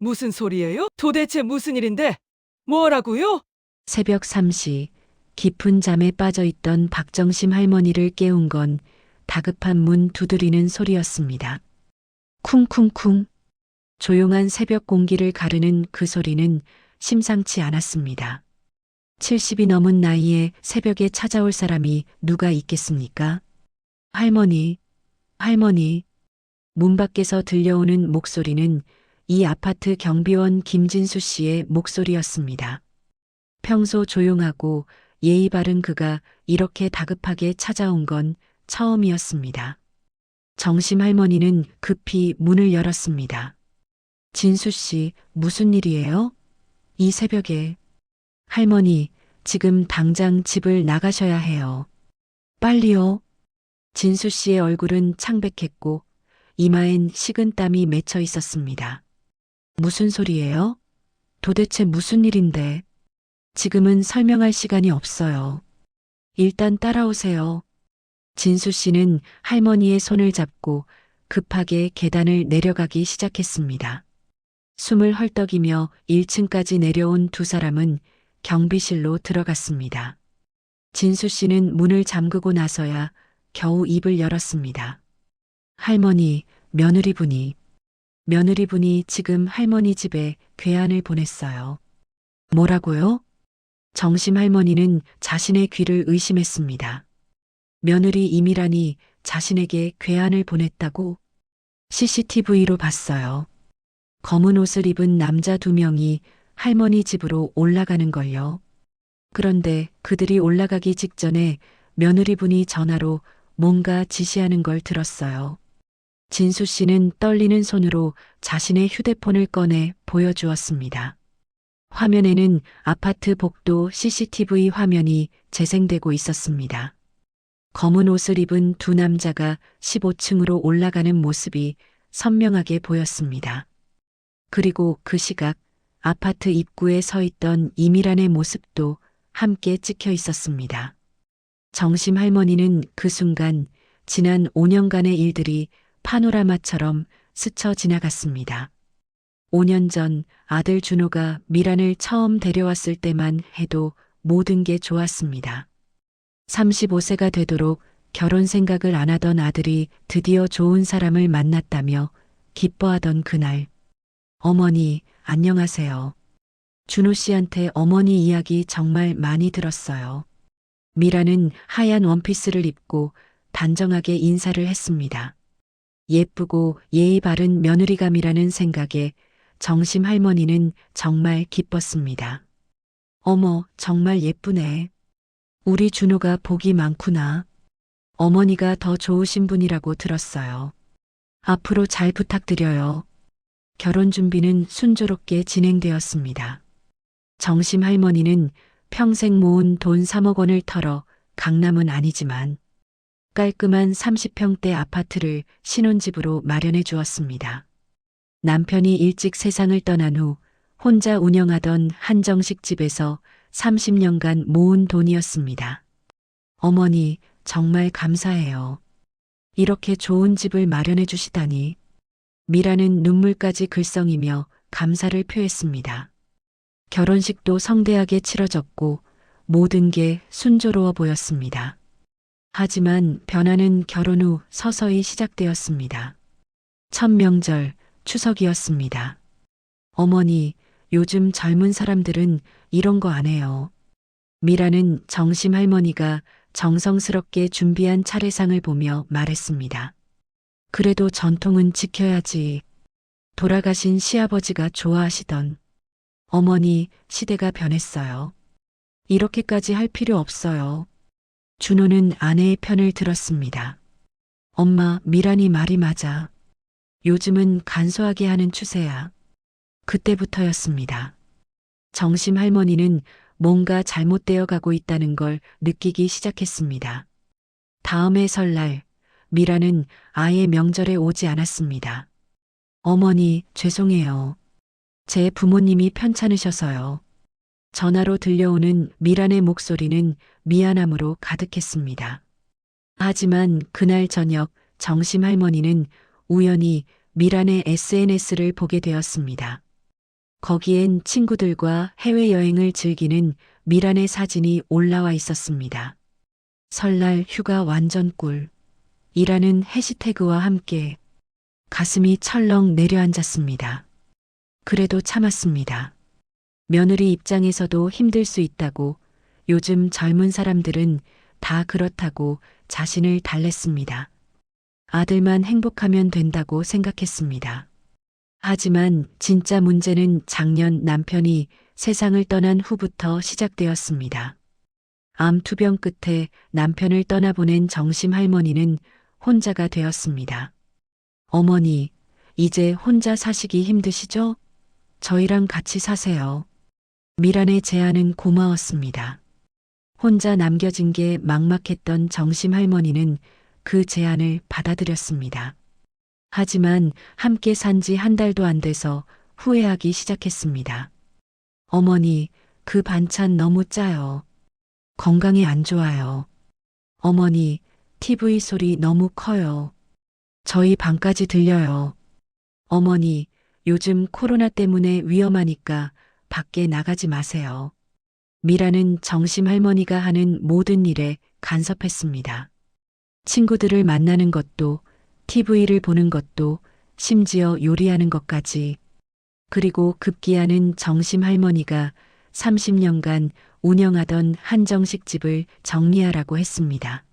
무슨 소리예요? 도대체 무슨 일인데? 뭐라고요? 새벽 3시 깊은 잠에 빠져 있던 박정심 할머니를 깨운 건 다급한 문 두드리는 소리였습니다. 쿵쿵쿵. 조용한 새벽 공기를 가르는 그 소리는 심상치 않았습니다. 70이 넘은 나이에 새벽에 찾아올 사람이 누가 있겠습니까? 할머니, 할머니. 문 밖에서 들려오는 목소리는 이 아파트 경비원 김진수 씨의 목소리였습니다. 평소 조용하고 예의 바른 그가 이렇게 다급하게 찾아온 건 처음이었습니다. 정심 할머니는 급히 문을 열었습니다. 진수 씨, 무슨 일이에요? 이 새벽에. 할머니, 지금 당장 집을 나가셔야 해요. 빨리요. 진수 씨의 얼굴은 창백했고 이마엔 식은땀이 맺혀 있었습니다. 무슨 소리예요? 도대체 무슨 일인데? 지금은 설명할 시간이 없어요. 일단 따라오세요. 진수 씨는 할머니의 손을 잡고 급하게 계단을 내려가기 시작했습니다. 숨을 헐떡이며 1층까지 내려온 두 사람은 경비실로 들어갔습니다. 진수 씨는 문을 잠그고 나서야 겨우 입을 열었습니다. 할머니, 며느리분이 지금 할머니 집에 괴한을 보냈어요. 뭐라고요? 정심 할머니는 자신의 귀를 의심했습니다. 며느리 임이란이 자신에게 괴한을 보냈다고? CCTV로 봤어요. 검은 옷을 입은 남자 2명이 할머니 집으로 올라가는 걸요. 그런데 그들이 올라가기 직전에 며느리분이 전화로 뭔가 지시하는 걸 들었어요. 진수 씨는 떨리는 손으로 자신의 휴대폰을 꺼내 보여주었습니다. 화면에는 아파트 복도 CCTV 화면이 재생되고 있었습니다. 검은 옷을 입은 두 남자가 15층으로 올라가는 모습이 선명하게 보였습니다. 그리고 그 시각 아파트 입구에 서 있던 임이란의 모습도 함께 찍혀 있었습니다. 정심 할머니는 그 순간 지난 5년간의 일들이 파노라마처럼 스쳐 지나갔습니다. 5년 전 아들 준호가 미란을 처음 데려왔을 때만 해도 모든 게 좋았습니다. 35세가 되도록 결혼 생각을 안 하던 아들이 드디어 좋은 사람을 만났다며 기뻐하던 그날. 어머니, 안녕하세요. 준호 씨한테 어머니 이야기 정말 많이 들었어요. 미라는 하얀 원피스를 입고 단정하게 인사를 했습니다. 예쁘고 예의 바른 며느리감이라는 생각에 정심 할머니는 정말 기뻤습니다. 어머, 정말 예쁘네. 우리 준호가 복이 많구나. 어머니가 더 좋으신 분이라고 들었어요. 앞으로 잘 부탁드려요. 결혼 준비는 순조롭게 진행되었습니다. 정심 할머니는 평생 모은 돈 3억 원을 털어 강남은 아니지만 깔끔한 30평대 아파트를 신혼집으로 마련해 주었습니다. 남편이 일찍 세상을 떠난 후 혼자 운영하던 한정식 집에서 30년간 모은 돈이었습니다. 어머니, 정말 감사해요. 이렇게 좋은 집을 마련해 주시다니. 미라는 눈물까지 글썽이며 감사를 표했습니다. 결혼식도 성대하게 치러졌고 모든 게 순조로워 보였습니다. 하지만 변화는 결혼 후 서서히 시작되었습니다. 첫 명절, 추석이었습니다. 어머니, 요즘 젊은 사람들은 이런 거 안 해요. 미라는 정심 할머니가 정성스럽게 준비한 차례상을 보며 말했습니다. 그래도 전통은 지켜야지. 돌아가신 시아버지가 좋아하시던. 어머니, 시대가 변했어요. 이렇게까지 할 필요 없어요. 준호는 아내의 편을 들었습니다. 엄마, 미란이 말이 맞아. 요즘은 간소하게 하는 추세야. 그때부터였습니다. 정심 할머니는 뭔가 잘못되어 가고 있다는 걸 느끼기 시작했습니다. 다음해 설날, 미라는 아예 명절에 오지 않았습니다. 어머니, 죄송해요. 제 부모님이 편찮으셔서요. 전화로 들려오는 미란의 목소리는 미안함으로 가득했습니다. 하지만 그날 저녁 정심 할머니는 우연히 미란의 SNS를 보게 되었습니다. 거기엔 친구들과 해외여행을 즐기는 미란의 사진이 올라와 있었습니다. 설날 휴가 완전 꿀. 이라는 해시태그와 함께 가슴이 철렁 내려앉았습니다. 그래도 참았습니다. 며느리 입장에서도 힘들 수 있다고, 요즘 젊은 사람들은 다 그렇다고 자신을 달랬습니다. 아들만 행복하면 된다고 생각했습니다. 하지만 진짜 문제는 작년 남편이 세상을 떠난 후부터 시작되었습니다. 암 투병 끝에 남편을 떠나보낸 정심 할머니는 혼자가 되었습니다. 어머니, 이제 혼자 사시기 힘드시죠? 저희랑 같이 사세요. 미란의 제안은 고마웠습니다. 혼자 남겨진 게 막막했던 정심 할머니는 그 제안을 받아들였습니다. 하지만 함께 산 지 한 달도 안 돼서 후회하기 시작했습니다. 어머니, 그 반찬 너무 짜요. 건강에 안 좋아요. 어머니, TV 소리 너무 커요. 저희 방까지 들려요. 어머니, 요즘 코로나 때문에 위험하니까 밖에 나가지 마세요. 미라는 정심 할머니가 하는 모든 일에 간섭했습니다. 친구들을 만나는 것도, TV를 보는 것도, 심지어 요리하는 것까지. 그리고 급기야는 정심 할머니가 30년간 운영하던 한정식집을 정리하라고 했습니다.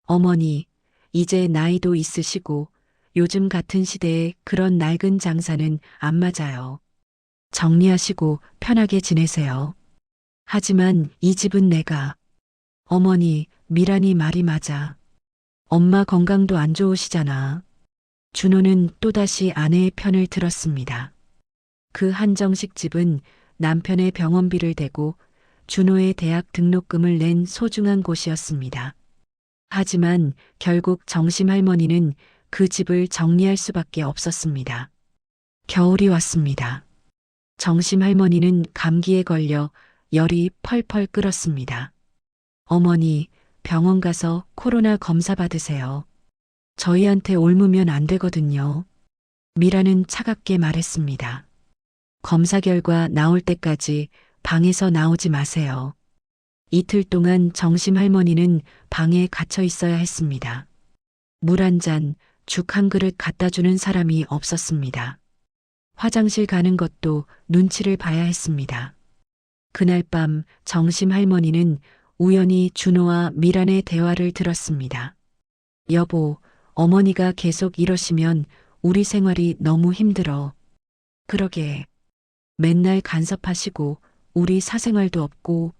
어머니, 이제 나이도 있으시고 요즘 같은 시대에 그런 낡은 장사는 안 맞아요. 정리하시고 편하게 지내세요. 하지만 이 집은 내가. 어머니, 미란이 말이 맞아. 엄마 건강도 안 좋으시잖아. 준호는 또다시 아내의 편을 들었습니다. 그 한정식 집은 남편의 병원비를 대고 준호의 대학 등록금을 낸 소중한 곳이었습니다. 하지만 결국 정심 할머니는 그 집을 정리할 수밖에 없었습니다. 겨울이 왔습니다. 정심 할머니는 감기에 걸려 열이 펄펄 끓었습니다. 어머니, 병원 가서 코로나 검사 받으세요. 저희한테 옮으면 안 되거든요. 미라는 차갑게 말했습니다. 검사 결과 나올 때까지 방에서 나오지 마세요. 이틀 동안 정심 할머니는 방에 갇혀 있어야 했습니다. 물 한 잔, 죽 한 그릇 갖다 주는 사람이 없었습니다. 화장실 가는 것도 눈치를 봐야 했습니다. 그날 밤 정심 할머니는 우연히 준호와 미란의 대화를 들었습니다. 여보, 어머니가 계속 이러시면 우리 생활이 너무 힘들어. 그러게. 맨날 간섭하시고 우리 사생활도 없고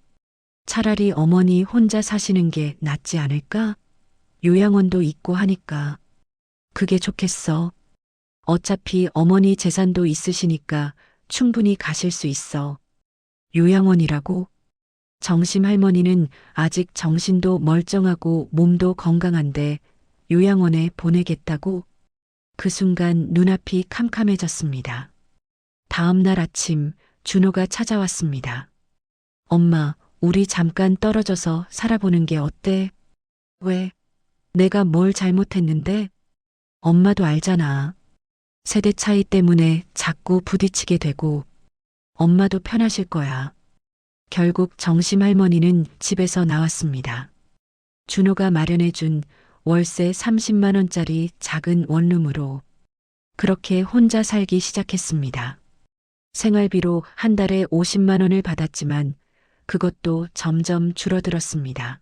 차라리 어머니 혼자 사시는 게 낫지 않을까? 요양원도 있고 하니까. 그게 좋겠어. 어차피 어머니 재산도 있으시니까 충분히 가실 수 있어. 요양원이라고? 정심 할머니는 아직 정신도 멀쩡하고 몸도 건강한데 요양원에 보내겠다고? 그 순간 눈앞이 캄캄해졌습니다. 다음 날 아침 준호가 찾아왔습니다. 엄마, 우리 잠깐 떨어져서 살아보는 게 어때? 왜? 내가 뭘 잘못했는데? 엄마도 알잖아. 세대 차이 때문에 자꾸 부딪히게 되고 엄마도 편하실 거야. 결국 정심 할머니는 집에서 나왔습니다. 준호가 마련해준 월세 30만 원짜리 작은 원룸으로 그렇게 혼자 살기 시작했습니다. 생활비로 한 달에 50만 원을 받았지만 그것도 점점 줄어들었습니다.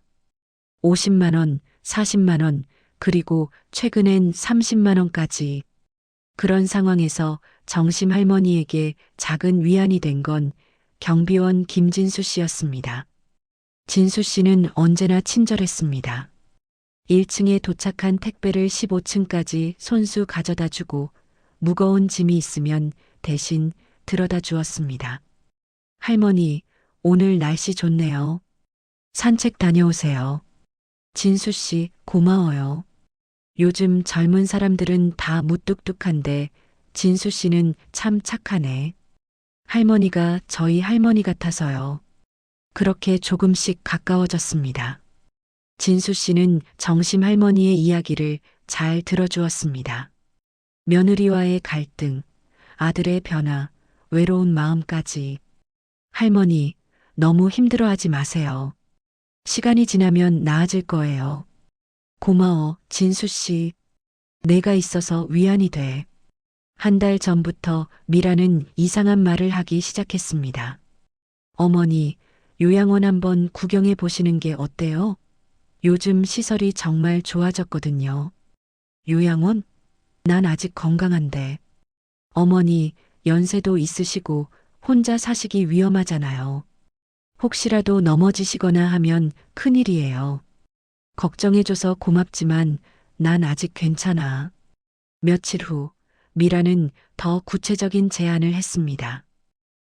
50만 원, 40만 원, 그리고 최근엔 30만 원까지. 그런 상황에서 정심 할머니에게 작은 위안이 된 건 경비원 김진수 씨였습니다. 진수 씨는 언제나 친절했습니다. 1층에 도착한 택배를 15층까지 손수 가져다 주고 무거운 짐이 있으면 대신 들어다 주었습니다. 할머니, 오늘 날씨 좋네요. 산책 다녀오세요. 진수 씨, 고마워요. 요즘 젊은 사람들은 다 무뚝뚝한데 진수 씨는 참 착하네. 할머니가 저희 할머니 같아서요. 그렇게 조금씩 가까워졌습니다. 진수 씨는 정심 할머니의 이야기를 잘 들어주었습니다. 며느리와의 갈등, 아들의 변화, 외로운 마음까지. 할머니, 너무 힘들어하지 마세요. 시간이 지나면 나아질 거예요. 고마워, 진수 씨. 내가 있어서 위안이 돼. 한 달 전부터 미라는 이상한 말을 하기 시작했습니다. 어머니, 요양원 한번 구경해 보시는 게 어때요? 요즘 시설이 정말 좋아졌거든요. 요양원? 난 아직 건강한데. 어머니, 연세도 있으시고 혼자 사시기 위험하잖아요. 혹시라도 넘어지시거나 하면 큰일이에요. 걱정해줘서 고맙지만 난 아직 괜찮아. 며칠 후, 미라는 더 구체적인 제안을 했습니다.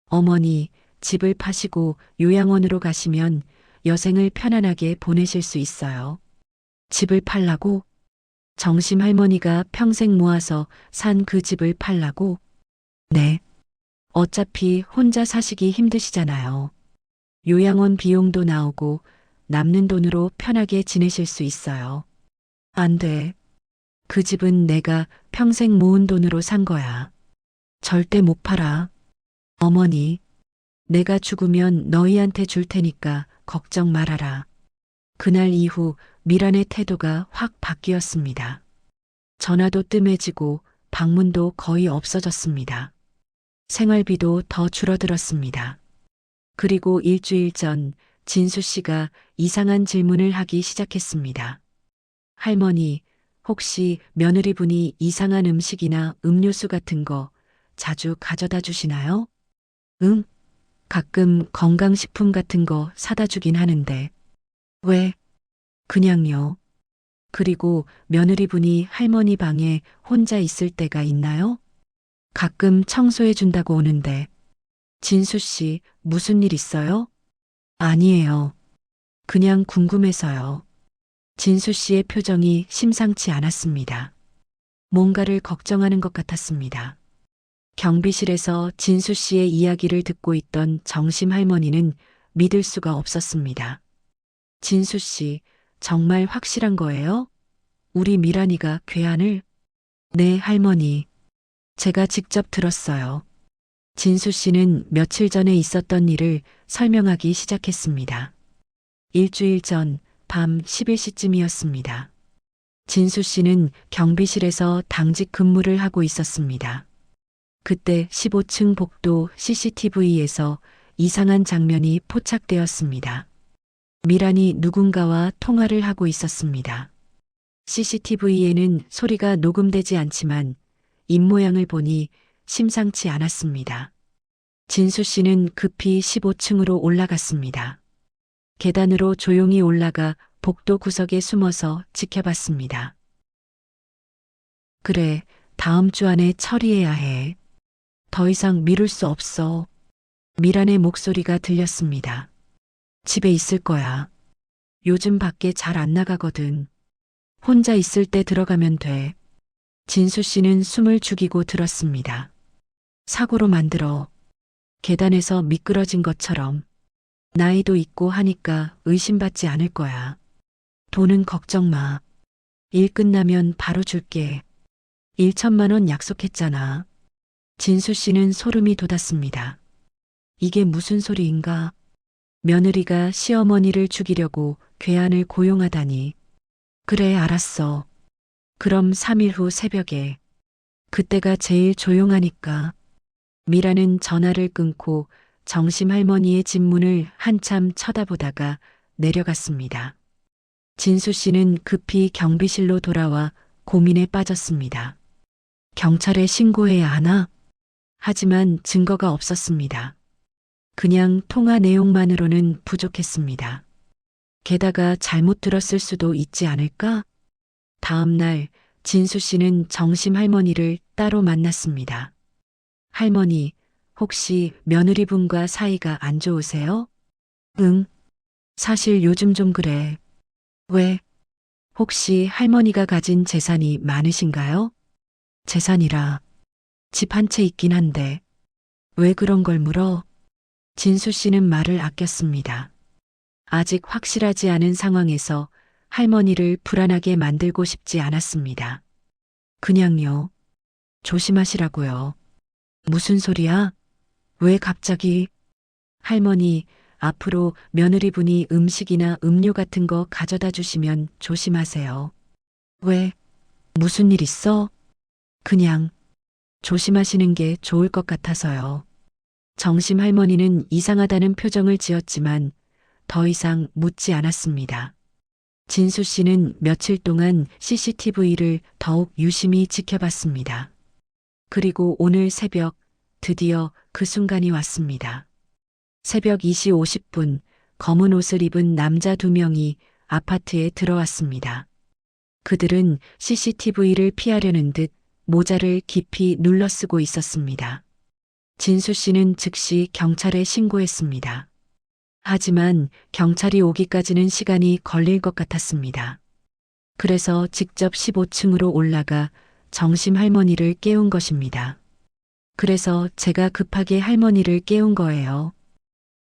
어머니, 집을 파시고 요양원으로 가시면 여생을 편안하게 보내실 수 있어요. 집을 팔라고? 정심 할머니가 평생 모아서 산 그 집을 팔라고? 네. 어차피 혼자 사시기 힘드시잖아요. 요양원 비용도 나오고 남는 돈으로 편하게 지내실 수 있어요. 안 돼. 그 집은 내가 평생 모은 돈으로 산 거야. 절대 못 팔아. 어머니, 내가 죽으면 너희한테 줄 테니까 걱정 말아라. 그날 이후 미란의 태도가 확 바뀌었습니다. 전화도 뜸해지고 방문도 거의 없어졌습니다. 생활비도 더 줄어들었습니다. 그리고 일주일 전 진수 씨가 이상한 질문을 하기 시작했습니다. 할머니, 혹시 며느리분이 이상한 음식이나 음료수 같은 거 자주 가져다 주시나요? 응, 가끔 건강식품 같은 거 사다 주긴 하는데. 왜? 그냥요. 그리고 며느리분이 할머니 방에 혼자 있을 때가 있나요? 가끔 청소해 준다고 오는데. 진수 씨, 무슨 일 있어요? 아니에요. 그냥 궁금해서요. 진수 씨의 표정이 심상치 않았습니다. 뭔가를 걱정하는 것 같았습니다. 경비실에서 진수 씨의 이야기를 듣고 있던 정심 할머니는 믿을 수가 없었습니다. 진수 씨, 정말 확실한 거예요? 우리 미란이가 괴한을? 네, 할머니. 제가 직접 들었어요. 진수 씨는 며칠 전에 있었던 일을 설명하기 시작했습니다. 일주일 전 밤 11시쯤이었습니다. 진수 씨는 경비실에서 당직 근무를 하고 있었습니다. 그때 15층 복도 CCTV에서 이상한 장면이 포착되었습니다. 미란이 누군가와 통화를 하고 있었습니다. CCTV에는 소리가 녹음되지 않지만 입모양을 보니 심상치 않았습니다. 진수 씨는 급히 15층으로 올라갔습니다. 계단으로 조용히 올라가 복도 구석에 숨어서 지켜봤습니다. 그래, 다음 주 안에 처리해야 해. 더 이상 미룰 수 없어. 미란의 목소리가 들렸습니다. 집에 있을 거야. 요즘 밖에 잘 안 나가거든. 혼자 있을 때 들어가면 돼. 진수 씨는 숨을 죽이고 들었습니다. 사고로 만들어. 계단에서 미끄러진 것처럼. 나이도 있고 하니까 의심받지 않을 거야. 돈은 걱정 마. 일 끝나면 바로 줄게. 1천만 원 약속했잖아. 진수 씨는 소름이 돋았습니다. 이게 무슨 소리인가? 며느리가 시어머니를 죽이려고 괴한을 고용하다니. 그래, 알았어. 그럼 3일 후 새벽에. 그때가 제일 조용하니까. 미라는 전화를 끊고 정심 할머니의 집 문을 한참 쳐다보다가 내려갔습니다. 진수 씨는 급히 경비실로 돌아와 고민에 빠졌습니다. 경찰에 신고해야 하나? 하지만 증거가 없었습니다. 그냥 통화 내용만으로는 부족했습니다. 게다가 잘못 들었을 수도 있지 않을까? 다음 날 진수 씨는 정심 할머니를 따로 만났습니다. 할머니, 혹시 며느리분과 사이가 안 좋으세요? 응. 사실 요즘 좀 그래. 왜? 혹시 할머니가 가진 재산이 많으신가요? 재산이라. 집 한 채 있긴 한데. 왜 그런 걸 물어? 진수 씨는 말을 아꼈습니다. 아직 확실하지 않은 상황에서 할머니를 불안하게 만들고 싶지 않았습니다. 그냥요. 조심하시라고요. 무슨 소리야? 왜 갑자기? 할머니, 앞으로 며느리분이 음식이나 음료 같은 거 가져다 주시면 조심하세요. 왜? 무슨 일 있어? 그냥 조심하시는 게 좋을 것 같아서요. 정심 할머니는 이상하다는 표정을 지었지만 더 이상 묻지 않았습니다. 진수 씨는 며칠 동안 CCTV를 더욱 유심히 지켜봤습니다. 그리고 오늘 새벽 드디어 그 순간이 왔습니다. 새벽 2시 50분 검은 옷을 입은 남자 2명이 아파트에 들어왔습니다. 그들은 CCTV를 피하려는 듯 모자를 깊이 눌러쓰고 있었습니다. 진수 씨는 즉시 경찰에 신고했습니다. 하지만 경찰이 오기까지는 시간이 걸릴 것 같았습니다. 그래서 직접 15층으로 올라가 정심 할머니를 깨운 것입니다. 그래서 제가 급하게 할머니를 깨운 거예요.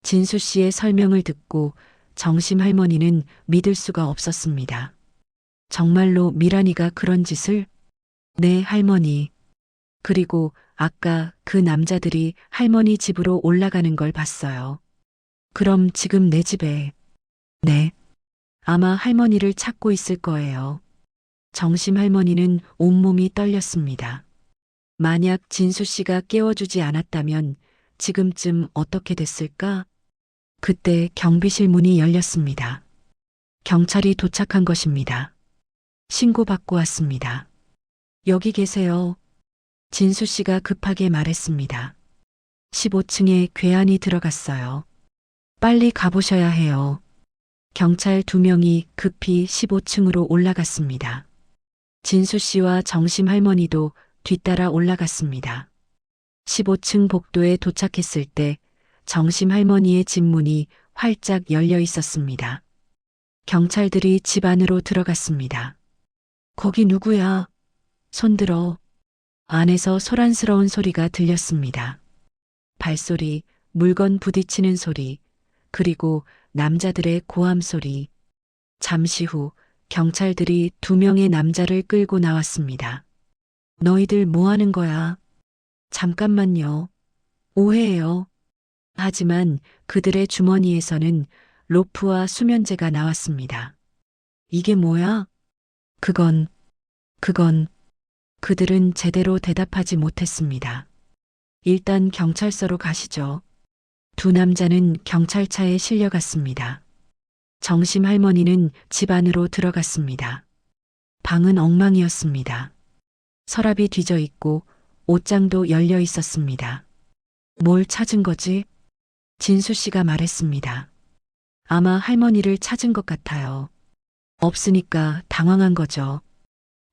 진수 씨의 설명을 듣고 정심 할머니는 믿을 수가 없었습니다. 정말로 미란이가 그런 짓을? 네, 할머니. 그리고 아까 그 남자들이 할머니 집으로 올라가는 걸 봤어요. 그럼 지금 내 집에. 네. 아마 할머니를 찾고 있을 거예요. 정심 할머니는 온몸이 떨렸습니다. 만약 진수 씨가 깨워주지 않았다면 지금쯤 어떻게 됐을까? 그때 경비실 문이 열렸습니다. 경찰이 도착한 것입니다. 신고받고 왔습니다. 여기 계세요. 진수 씨가 급하게 말했습니다. 15층에 괴한이 들어갔어요. 빨리 가보셔야 해요. 경찰 2명이 급히 15층으로 올라갔습니다. 진수 씨와 정심 할머니도 뒤따라 올라갔습니다. 15층 복도에 도착했을 때 정심 할머니의 집 문이 활짝 열려 있었습니다. 경찰들이 집 안으로 들어갔습니다. 거기 누구야? 손들어. 안에서 소란스러운 소리가 들렸습니다. 발소리, 물건 부딪히는 소리, 그리고 남자들의 고함 소리. 잠시 후 경찰들이 2명의 남자를 끌고 나왔습니다. 너희들 뭐 하는 거야? 잠깐만요. 오해예요. 하지만 그들의 주머니에서는 로프와 수면제가 나왔습니다. 이게 뭐야? 그건 그들은 제대로 대답하지 못했습니다. 일단 경찰서로 가시죠. 2 남자는 경찰차에 실려갔습니다. 정심 할머니는 집 안으로 들어갔습니다. 방은 엉망이었습니다. 서랍이 뒤져 있고 옷장도 열려 있었습니다. 뭘 찾은 거지? 진수 씨가 말했습니다. 아마 할머니를 찾은 것 같아요. 없으니까 당황한 거죠.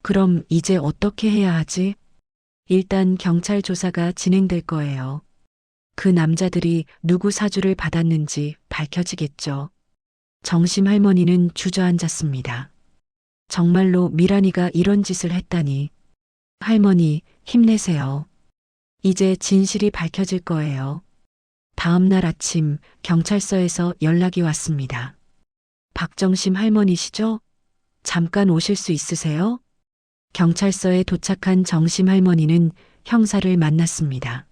그럼 이제 어떻게 해야 하지? 일단 경찰 조사가 진행될 거예요. 그 남자들이 누구 사주를 받았는지 밝혀지겠죠. 정심 할머니는 주저앉았습니다. 정말로 미란이가 이런 짓을 했다니. 할머니, 힘내세요. 이제 진실이 밝혀질 거예요. 다음 날 아침 경찰서에서 연락이 왔습니다. 박정심 할머니시죠? 잠깐 오실 수 있으세요? 경찰서에 도착한 정심 할머니는 형사를 만났습니다.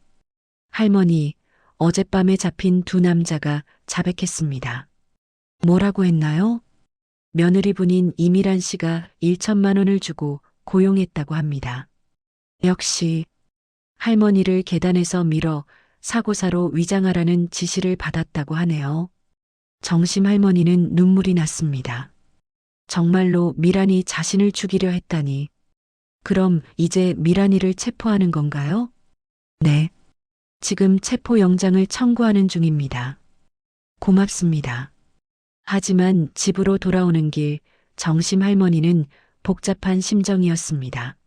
할머니, 어젯밤에 잡힌 2 남자가 자백했습니다. 뭐라고 했나요? 며느리분인 이미란 씨가 1천만 원을 주고 고용했다고 합니다. 역시 할머니를 계단에서 밀어 사고사로 위장하라는 지시를 받았다고 하네요. 정심 할머니는 눈물이 났습니다. 정말로 미란이 자신을 죽이려 했다니. 그럼 이제 미란이를 체포하는 건가요? 네. 지금 체포영장을 청구하는 중입니다. 고맙습니다. 하지만 집으로 돌아오는 길 정심 할머니는 복잡한 심정이었습니다.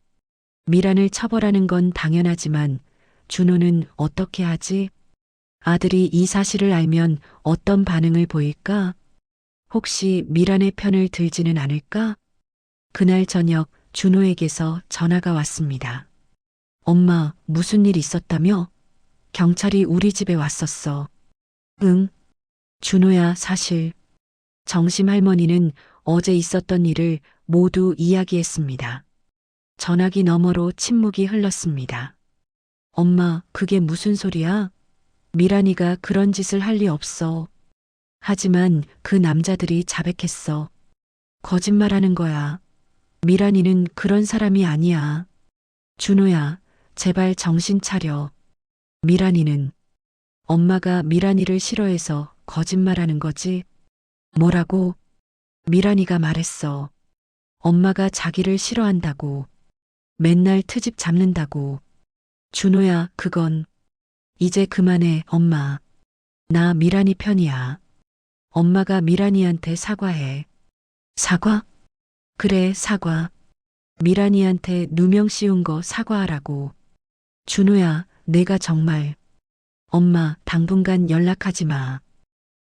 미란을 처벌하는 건 당연하지만 준호는 어떻게 하지? 아들이 이 사실을 알면 어떤 반응을 보일까? 혹시 미란의 편을 들지는 않을까? 그날 저녁 준호에게서 전화가 왔습니다. 엄마, 무슨 일 있었다며? 경찰이 우리 집에 왔었어. 응. 준호야, 사실. 정심 할머니는 어제 있었던 일을 모두 이야기했습니다. 전화기 너머로 침묵이 흘렀습니다. 엄마, 그게 무슨 소리야? 미란이가 그런 짓을 할 리 없어. 하지만 그 남자들이 자백했어. 거짓말하는 거야. 미란이는 그런 사람이 아니야. 준호야, 제발 정신 차려. 미란이는 엄마가 미란이를 싫어해서 거짓말하는 거지. 뭐라고? 미란이가 말했어. 엄마가 자기를 싫어한다고. 맨날 트집 잡는다고. 준호야, 그건. 이제 그만해, 엄마. 나 미란이 편이야. 엄마가 미란이한테 사과해. 사과? 그래, 사과. 미란이한테 누명 씌운 거 사과하라고. 준호야, 내가 정말. 엄마, 당분간 연락하지 마.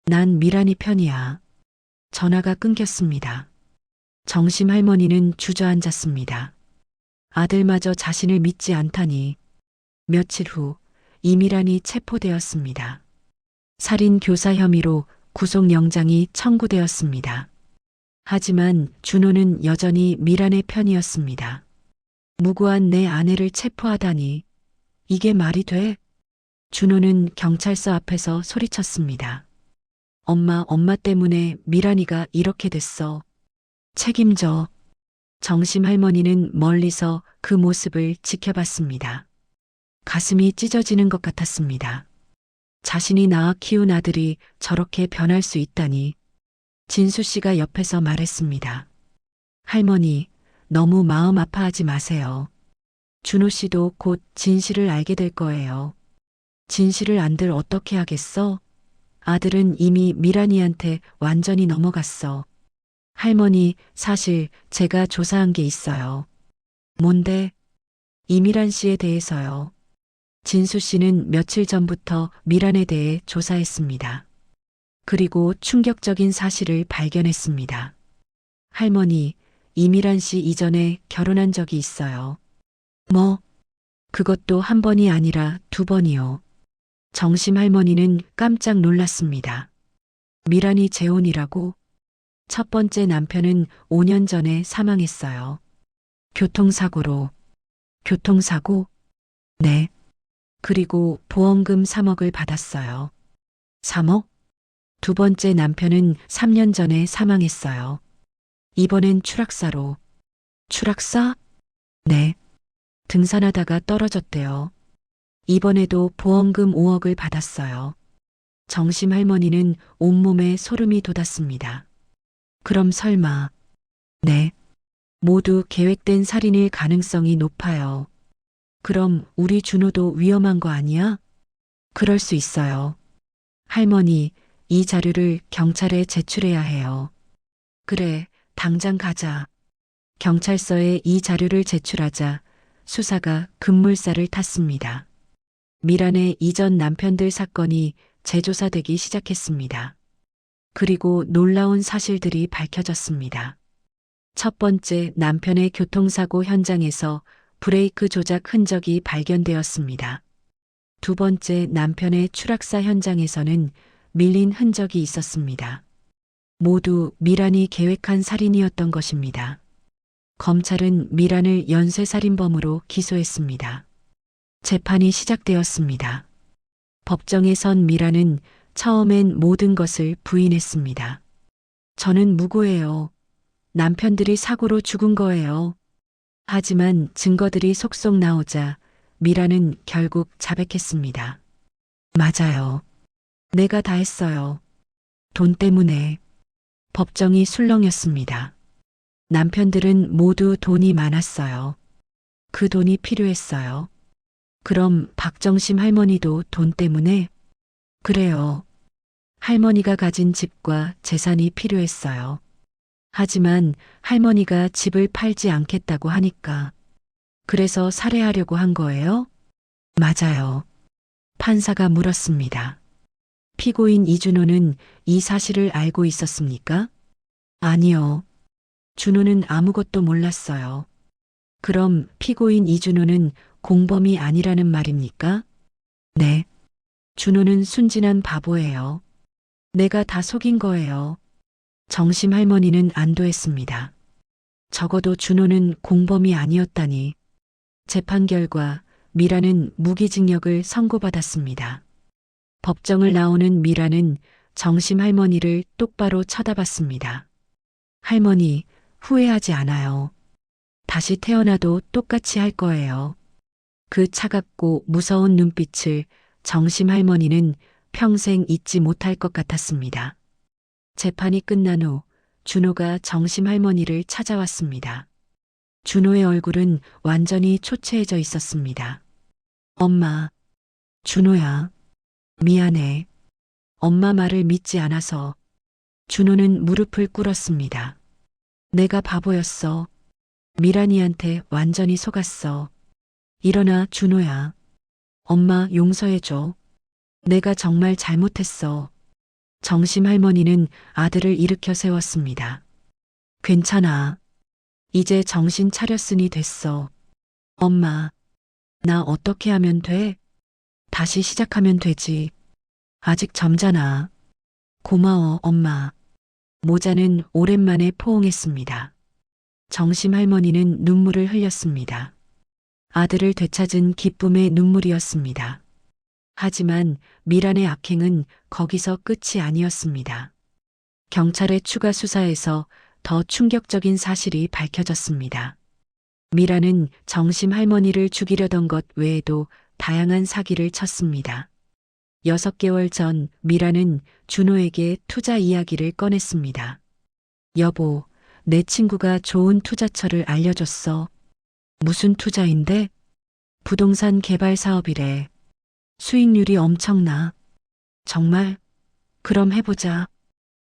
난 미란이 편이야. 전화가 끊겼습니다. 정심 할머니는 주저앉았습니다. 아들마저 자신을 믿지 않다니. 며칠 후 이미란이 체포되었습니다. 살인 교사 혐의로 구속영장이 청구되었습니다. 하지만 준호는 여전히 미란의 편이었습니다. 무고한 내 아내를 체포하다니. 이게 말이 돼? 준호는 경찰서 앞에서 소리쳤습니다. 엄마 때문에 미란이가 이렇게 됐어. 책임져. 정심 할머니는 멀리서 그 모습을 지켜봤습니다. 가슴이 찢어지는 것 같았습니다. 자신이 낳아 키운 아들이 저렇게 변할 수 있다니. 진수 씨가 옆에서 말했습니다. 할머니, 너무 마음 아파하지 마세요. 준호 씨도 곧 진실을 알게 될 거예요. 진실을 안들 어떻게 하겠어? 아들은 이미 미란이한테 완전히 넘어갔어. 할머니, 사실 제가 조사한 게 있어요. 뭔데? 이미란 씨에 대해서요. 진수 씨는 며칠 전부터 미란에 대해 조사했습니다. 그리고 충격적인 사실을 발견했습니다. 할머니, 이미란 씨 이전에 결혼한 적이 있어요. 뭐? 그것도 한 번이 아니라 두 번이요. 정심 할머니는 깜짝 놀랐습니다. 미란이 재혼이라고? 첫 번째 남편은 5년 전에 사망했어요. 교통사고로. 교통사고? 네. 그리고 보험금 3억을 받았어요. 3억? 두 번째 남편은 3년 전에 사망했어요. 이번엔 추락사로. 추락사? 네. 등산하다가 떨어졌대요. 이번에도 보험금 5억을 받았어요. 정심 할머니는 온몸에 소름이 돋았습니다. 그럼 설마. 네. 모두 계획된 살인일 가능성이 높아요. 그럼 우리 준호도 위험한 거 아니야? 그럴 수 있어요. 할머니, 이 자료를 경찰에 제출해야 해요. 그래, 당장 가자. 경찰서에 이 자료를 제출하자 수사가 급물살을 탔습니다. 미란의 이전 남편들 사건이 재조사되기 시작했습니다. 그리고 놀라운 사실들이 밝혀졌습니다. 첫 번째, 남편의 교통사고 현장에서 브레이크 조작 흔적이 발견되었습니다. 두 번째, 남편의 추락사 현장에서는 밀린 흔적이 있었습니다. 모두 미란이 계획한 살인이었던 것입니다. 검찰은 미란을 연쇄살인범으로 기소했습니다. 재판이 시작되었습니다. 법정에 선 미란은 처음엔 모든 것을 부인했습니다. 저는 무고해요. 남편들이 사고로 죽은 거예요. 하지만 증거들이 속속 나오자 미란은 결국 자백했습니다. 맞아요. 내가 다 했어요. 돈 때문에. 법정이 술렁였습니다. 남편들은 모두 돈이 많았어요. 그 돈이 필요했어요. 그럼 박정심 할머니도 돈 때문에? 그래요. 할머니가 가진 집과 재산이 필요했어요. 하지만 할머니가 집을 팔지 않겠다고 하니까. 그래서 살해하려고 한 거예요? 맞아요. 판사가 물었습니다. 피고인 이준호는 이 사실을 알고 있었습니까? 아니요. 준호는 아무것도 몰랐어요. 그럼 피고인 이준호는 공범이 아니라는 말입니까? 네. 준호는 순진한 바보예요. 내가 다 속인 거예요. 정심 할머니는 안도했습니다. 적어도 준호는 공범이 아니었다니. 재판 결과 미라는 무기징역을 선고받았습니다. 법정을 나오는 미라는 정심 할머니를 똑바로 쳐다봤습니다. 할머니, 후회하지 않아요. 다시 태어나도 똑같이 할 거예요. 그 차갑고 무서운 눈빛을 정심 할머니는 평생 잊지 못할 것 같았습니다. 재판이 끝난 후 준호가 정심 할머니를 찾아왔습니다. 준호의 얼굴은 완전히 초췌해져 있었습니다. 엄마, 준호야, 미안해. 엄마 말을 믿지 않아서. 준호는 무릎을 꿇었습니다. 내가 바보였어. 미란이한테 완전히 속았어. 일어나, 준호야. 엄마 용서해줘. 내가 정말 잘못했어. 정심 할머니는 아들을 일으켜 세웠습니다. 괜찮아. 이제 정신 차렸으니 됐어. 엄마, 나 어떻게 하면 돼? 다시 시작하면 되지. 아직 젊잖아. 고마워, 엄마. 모자는 오랜만에 포옹했습니다. 정심 할머니는 눈물을 흘렸습니다. 아들을 되찾은 기쁨의 눈물이었습니다. 하지만 미란의 악행은 거기서 끝이 아니었습니다. 경찰의 추가 수사에서 더 충격적인 사실이 밝혀졌습니다. 미란은 정심 할머니를 죽이려던 것 외에도 다양한 사기를 쳤습니다. 6개월 전 미란은 준호에게 투자 이야기를 꺼냈습니다. 여보, 내 친구가 좋은 투자처를 알려줬어. 무슨 투자인데? 부동산 개발 사업이래. 수익률이 엄청나. 정말? 그럼 해보자.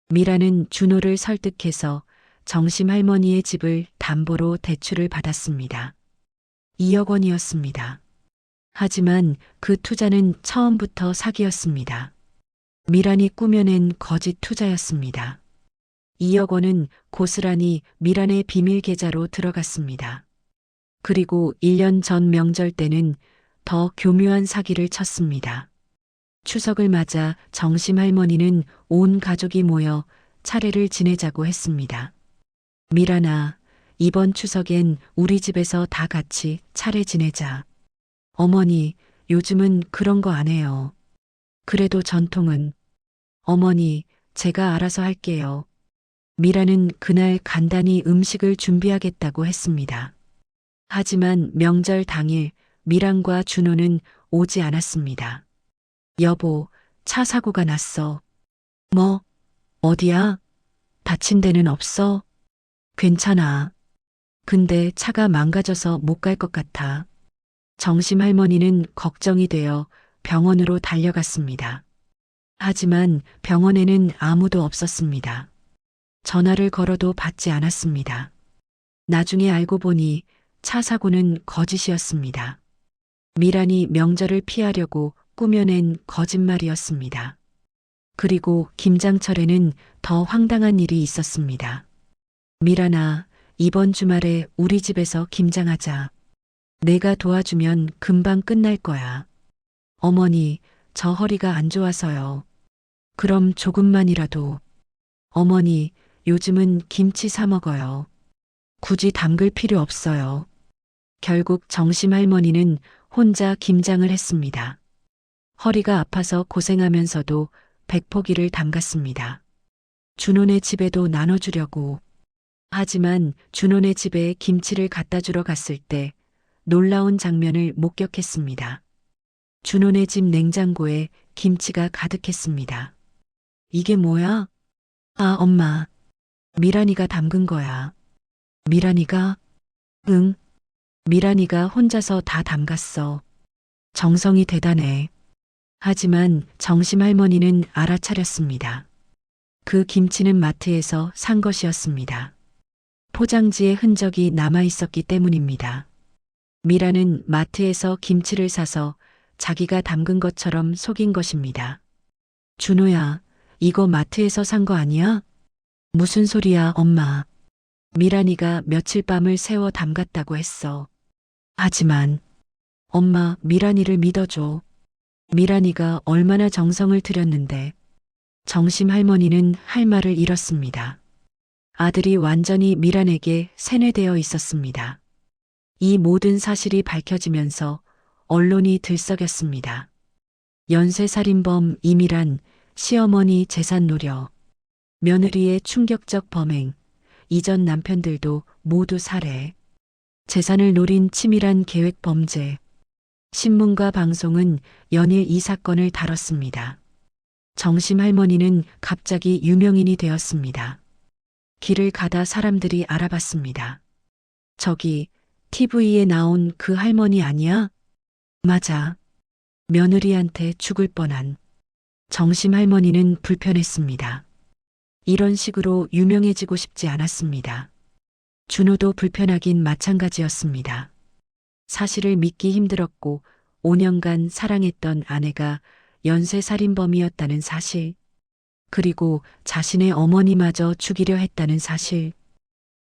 미란은 준호를 설득해서 정심 할머니의 집을 담보로 대출을 받았습니다. 2억 원이었습니다. 하지만 그 투자는 처음부터 사기였습니다. 미란이 꾸며낸 거짓 투자였습니다. 2억 원은 고스란히 미란의 비밀 계좌로 들어갔습니다. 그리고 1년 전 명절 때는 더 교묘한 사기를 쳤습니다. 추석을 맞아 정심 할머니는 온 가족이 모여 차례를 지내자고 했습니다. 미란아, 이번 추석엔 우리 집에서 다 같이 차례 지내자. 어머니, 요즘은 그런 거 안 해요. 그래도 전통은. 어머니, 제가 알아서 할게요. 미라는 그날 간단히 음식을 준비하겠다고 했습니다. 하지만 명절 당일 미란과 준호는 오지 않았습니다. 여보, 차 사고가 났어. 뭐? 어디야? 다친 데는 없어? 괜찮아. 근데 차가 망가져서 못 갈 것 같아. 정심 할머니는 걱정이 되어 병원으로 달려갔습니다. 하지만 병원에는 아무도 없었습니다. 전화를 걸어도 받지 않았습니다. 나중에 알고 보니 차 사고는 거짓이었습니다. 미란이 명절을 피하려고 꾸며낸 거짓말이었습니다. 그리고 김장철에는 더 황당한 일이 있었습니다. 미란아, 이번 주말에 우리 집에서 김장하자. 내가 도와주면 금방 끝날 거야. 어머니, 저 허리가 안 좋아서요. 그럼 조금만이라도. 어머니, 요즘은 김치 사 먹어요. 굳이 담글 필요 없어요. 결국 정심 할머니는 혼자 김장을 했습니다. 허리가 아파서 고생하면서도 백포기를 담갔습니다. 준호네 집에도 나눠주려고. 하지만 준호네 집에 김치를 갖다 주러 갔을 때 놀라운 장면을 목격했습니다. 준호네 집 냉장고에 김치가 가득했습니다. 이게 뭐야? 아, 엄마. 미란이가 담근 거야. 미란이가? 응. 미란이가 혼자서 다 담갔어. 정성이 대단해. 하지만 정심 할머니는 알아차렸습니다. 그 김치는 마트에서 산 것이었습니다. 포장지에 흔적이 남아 있었기 때문입니다. 미라는 마트에서 김치를 사서 자기가 담근 것처럼 속인 것입니다. 준호야, 이거 마트에서 산 거 아니야? 무슨 소리야, 엄마. 미란이가 며칠 밤을 새워 담갔다고 했어. 하지만 엄마, 미란이를 믿어줘. 미란이가 얼마나 정성을 들였는데. 정심 할머니는 할 말을 잃었습니다. 아들이 완전히 미란에게 세뇌되어 있었습니다. 이 모든 사실이 밝혀지면서 언론이 들썩였습니다. 연쇄살인범 이미란, 시어머니 재산 노려, 며느리의 충격적 범행, 이전 남편들도 모두 살해, 재산을 노린 치밀한 계획 범죄. 신문과 방송은 연일 이 사건을 다뤘습니다. 정심 할머니는 갑자기 유명인이 되었습니다. 길을 가다 사람들이 알아봤습니다. 저기 TV에 나온 그 할머니 아니야? 맞아. 며느리한테 죽을 뻔한. 정심 할머니는 불편했습니다. 이런 식으로 유명해지고 싶지 않았습니다. 준호도 불편하긴 마찬가지였습니다. 사실을 믿기 힘들었고 5년간 사랑했던 아내가 연쇄살인범이었다는 사실, 그리고 자신의 어머니마저 죽이려 했다는 사실,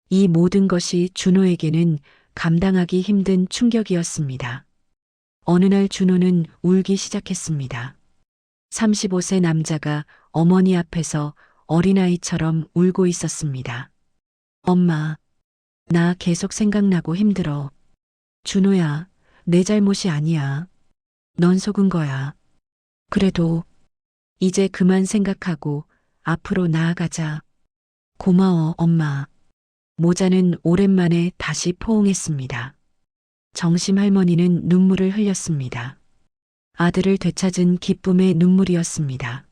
이 모든 것이 준호에게는 감당하기 힘든 충격이었습니다. 어느 날 준호는 울기 시작했습니다. 35세 남자가 어머니 앞에서 어린아이처럼 울고 있었습니다. 엄마, 나 계속 생각나고 힘들어. 준호야, 내 잘못이 아니야. 넌 속은 거야. 그래도 이제 그만 생각하고 앞으로 나아가자. 고마워, 엄마. 모자는 오랜만에 다시 포옹했습니다. 정심 할머니는 눈물을 흘렸습니다. 아들을 되찾은 기쁨의 눈물이었습니다.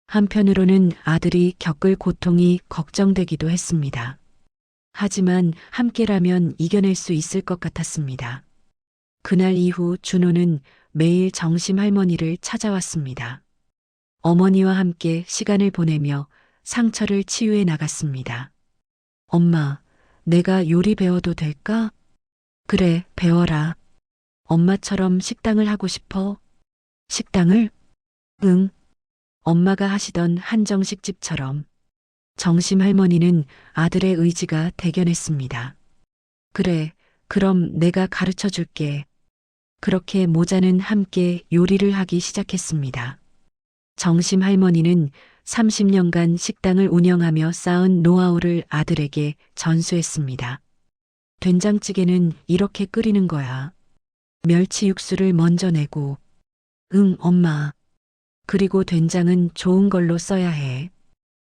한편으로는 아들이 겪을 고통이 걱정되기도 했습니다. 하지만 함께라면 이겨낼 수 있을 것 같았습니다. 그날 이후 준호는 매일 정심 할머니를 찾아왔습니다. 어머니와 함께 시간을 보내며 상처를 치유해 나갔습니다. 엄마, 내가 요리 배워도 될까? 그래, 배워라. 엄마처럼 식당을 하고 싶어? 식당을? 응. 엄마가 하시던 한정식 집처럼. 정심 할머니는 아들의 의지가 대견했습니다. 그래, 그럼 내가 가르쳐 줄게. 그렇게 모자는 함께 요리를 하기 시작했습니다. 정심 할머니는 30년간 식당을 운영하며 쌓은 노하우를 아들에게 전수했습니다. 된장찌개는 이렇게 끓이는 거야. 멸치 육수를 먼저 내고. 응, 엄마. 그리고 된장은 좋은 걸로 써야 해.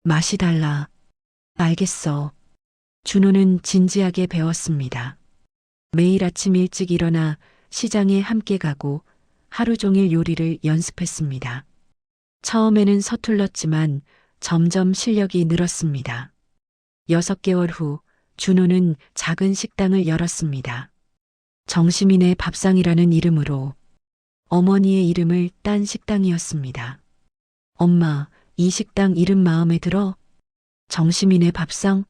맛이 달라. 알겠어. 준호는 진지하게 배웠습니다. 매일 아침 일찍 일어나 시장에 함께 가고 하루 종일 요리를 연습했습니다. 처음에는 서툴렀지만 점점 실력이 늘었습니다. 6개월 후 준호는 작은 식당을 열었습니다. 정시민의 밥상이라는 이름으로. 어머니의 이름을 딴 식당이었습니다. 엄마, 이 식당 이름 마음에 들어? 정시민의 밥상?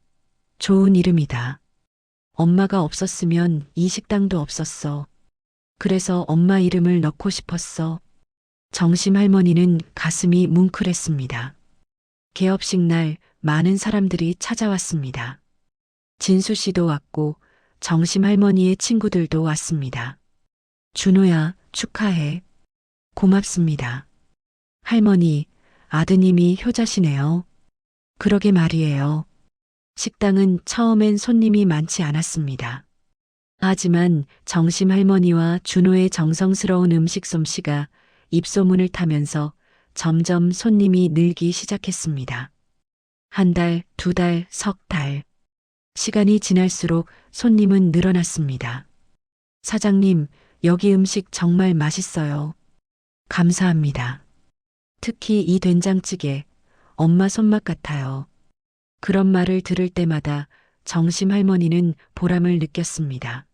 좋은 이름이다. 엄마가 없었으면 이 식당도 없었어. 그래서 엄마 이름을 넣고 싶었어. 정심 할머니는 가슴이 뭉클했습니다. 개업식 날 많은 사람들이 찾아왔습니다. 진수 씨도 왔고 정심 할머니의 친구들도 왔습니다. 준호야, 축하해. 고맙습니다. 할머니, 아드님이 효자시네요. 그러게 말이에요. 식당은 처음엔 손님이 많지 않았습니다. 하지만 정심 할머니와 준호의 정성스러운 음식 솜씨가 입소문을 타면서 점점 손님이 늘기 시작했습니다. 1달, 2달, 석 달. 시간이 지날수록 손님은 늘어났습니다. 사장님, 여기 음식 정말 맛있어요. 감사합니다. 특히 이 된장찌개, 엄마 손맛 같아요. 그런 말을 들을 때마다 정심 할머니는 보람을 느꼈습니다.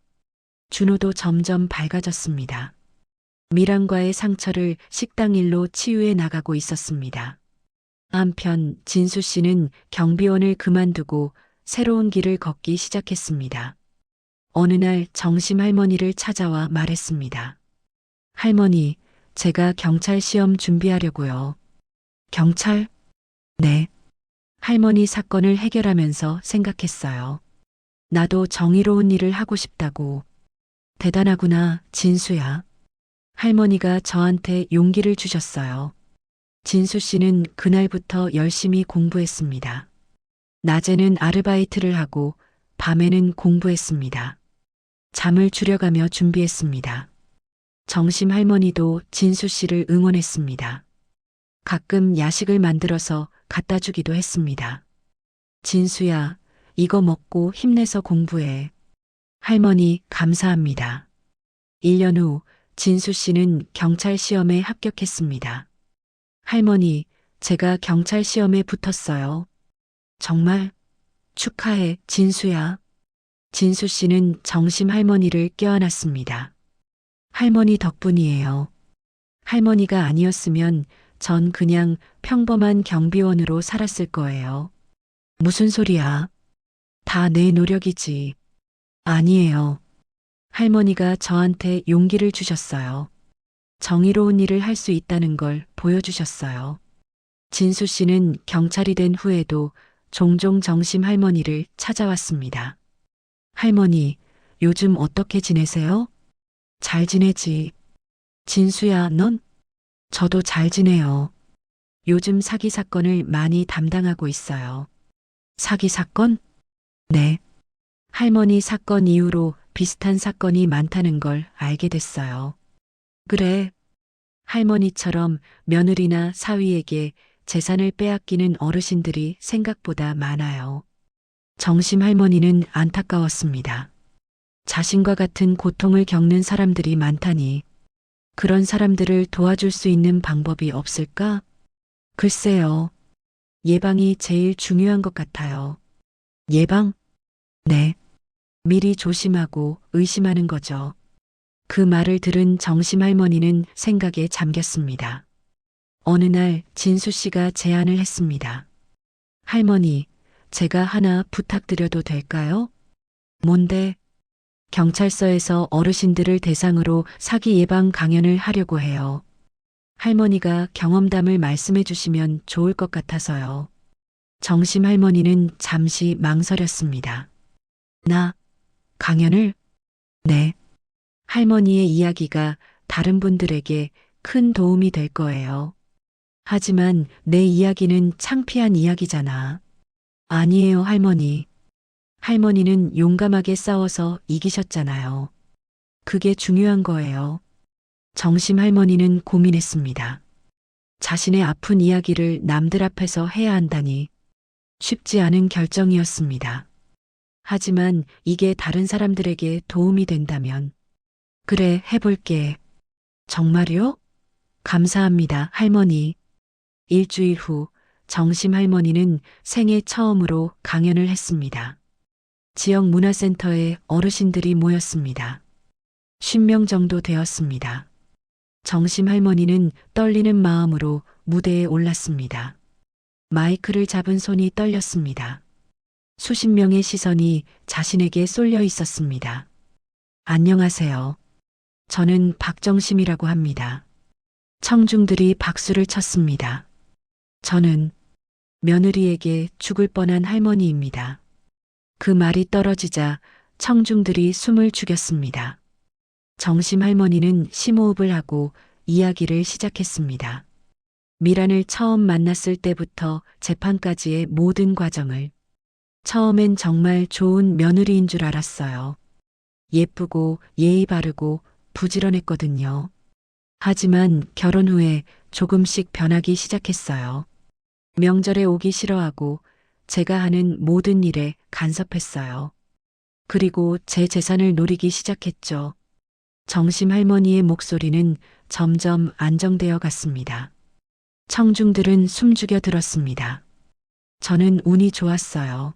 준호도 점점 밝아졌습니다. 미란과의 상처를 식당 일로 치유해 나가고 있었습니다. 한편 진수 씨는 경비원을 그만두고 새로운 길을 걷기 시작했습니다. 어느 날 정심 할머니를 찾아와 말했습니다. 할머니, 제가 경찰 시험 준비하려고요. 경찰? 네. 할머니 사건을 해결하면서 생각했어요. 나도 정의로운 일을 하고 싶다고. 대단하구나, 진수야. 할머니가 저한테 용기를 주셨어요. 진수 씨는 그날부터 열심히 공부했습니다. 낮에는 아르바이트를 하고 밤에는 공부했습니다. 잠을 줄여가며 준비했습니다. 정심 할머니도 진수 씨를 응원했습니다. 가끔 야식을 만들어서 갖다 주기도 했습니다. 진수야, 이거 먹고 힘내서 공부해. 할머니, 감사합니다. 1년 후 진수 씨는 경찰 시험에 합격했습니다. 할머니, 제가 경찰 시험에 붙었어요. 정말? 축하해, 진수야. 진수 씨는 정심 할머니를 껴안았습니다. 할머니 덕분이에요. 할머니가 아니었으면 전 그냥 평범한 경비원으로 살았을 거예요. 무슨 소리야? 다 내 노력이지. 아니에요. 할머니가 저한테 용기를 주셨어요. 정의로운 일을 할 수 있다는 걸 보여주셨어요. 진수 씨는 경찰이 된 후에도 종종 정심 할머니를 찾아왔습니다. 할머니, 요즘 어떻게 지내세요? 잘 지내지. 진수야, 넌? 저도 잘 지내요. 요즘 사기 사건을 많이 담당하고 있어요. 사기 사건? 네. 할머니 사건 이후로 비슷한 사건이 많다는 걸 알게 됐어요. 그래. 할머니처럼 며느리나 사위에게 재산을 빼앗기는 어르신들이 생각보다 많아요. 정심 할머니는 안타까웠습니다. 자신과 같은 고통을 겪는 사람들이 많다니. 그런 사람들을 도와줄 수 있는 방법이 없을까? 글쎄요. 예방이 제일 중요한 것 같아요. 예방? 네. 미리 조심하고 의심하는 거죠. 그 말을 들은 정심 할머니는 생각에 잠겼습니다. 어느 날 진수 씨가 제안을 했습니다. 할머니, 제가 하나 부탁드려도 될까요? 뭔데? 경찰서에서 어르신들을 대상으로 사기 예방 강연을 하려고 해요. 할머니가 경험담을 말씀해 주시면 좋을 것 같아서요. 정심 할머니는 잠시 망설였습니다. 나, 강연을? 네. 할머니의 이야기가 다른 분들에게 큰 도움이 될 거예요. 하지만 내 이야기는 창피한 이야기잖아. 아니에요, 할머니. 할머니는 용감하게 싸워서 이기셨잖아요. 그게 중요한 거예요. 정심 할머니는 고민했습니다. 자신의 아픈 이야기를 남들 앞에서 해야 한다니 쉽지 않은 결정이었습니다. 하지만 이게 다른 사람들에게 도움이 된다면 그래, 해볼게. 정말요? 감사합니다, 할머니. 일주일 후 정심 할머니는 생애 처음으로 강연을 했습니다. 지역 문화센터에 어르신들이 모였습니다. 50명 정도 되었습니다. 정심 할머니는 떨리는 마음으로 무대에 올랐습니다. 마이크를 잡은 손이 떨렸습니다. 수십 명의 시선이 자신에게 쏠려 있었습니다. 안녕하세요. 저는 박정심이라고 합니다. 청중들이 박수를 쳤습니다. 저는 며느리에게 죽을 뻔한 할머니입니다. 그 말이 떨어지자 청중들이 숨을 죽였습니다. 정심 할머니는 심호흡을 하고 이야기를 시작했습니다. 미란을 처음 만났을 때부터 재판까지의 모든 과정을. 처음엔 정말 좋은 며느리인 줄 알았어요. 예쁘고 예의 바르고 부지런했거든요. 하지만 결혼 후에 조금씩 변하기 시작했어요. 명절에 오기 싫어하고 제가 하는 모든 일에 간섭했어요. 그리고 제 재산을 노리기 시작했죠. 정심 할머니의 목소리는 점점 안정되어 갔습니다. 청중들은 숨죽여 들었습니다. 저는 운이 좋았어요.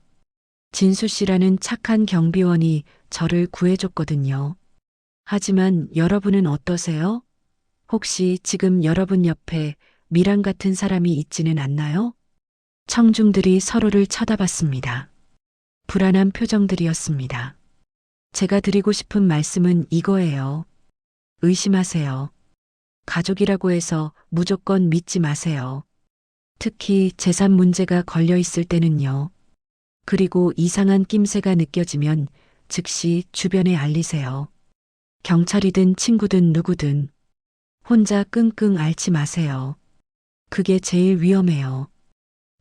진수 씨라는 착한 경비원이 저를 구해줬거든요. 하지만 여러분은 어떠세요? 혹시 지금 여러분 옆에 미란 같은 사람이 있지는 않나요? 청중들이 서로를 쳐다봤습니다. 불안한 표정들이었습니다. 제가 드리고 싶은 말씀은 이거예요. 의심하세요. 가족이라고 해서 무조건 믿지 마세요. 특히 재산 문제가 걸려 있을 때는요. 그리고 이상한 낌새가 느껴지면 즉시 주변에 알리세요. 경찰이든 친구든 누구든 혼자 끙끙 앓지 마세요. 그게 제일 위험해요.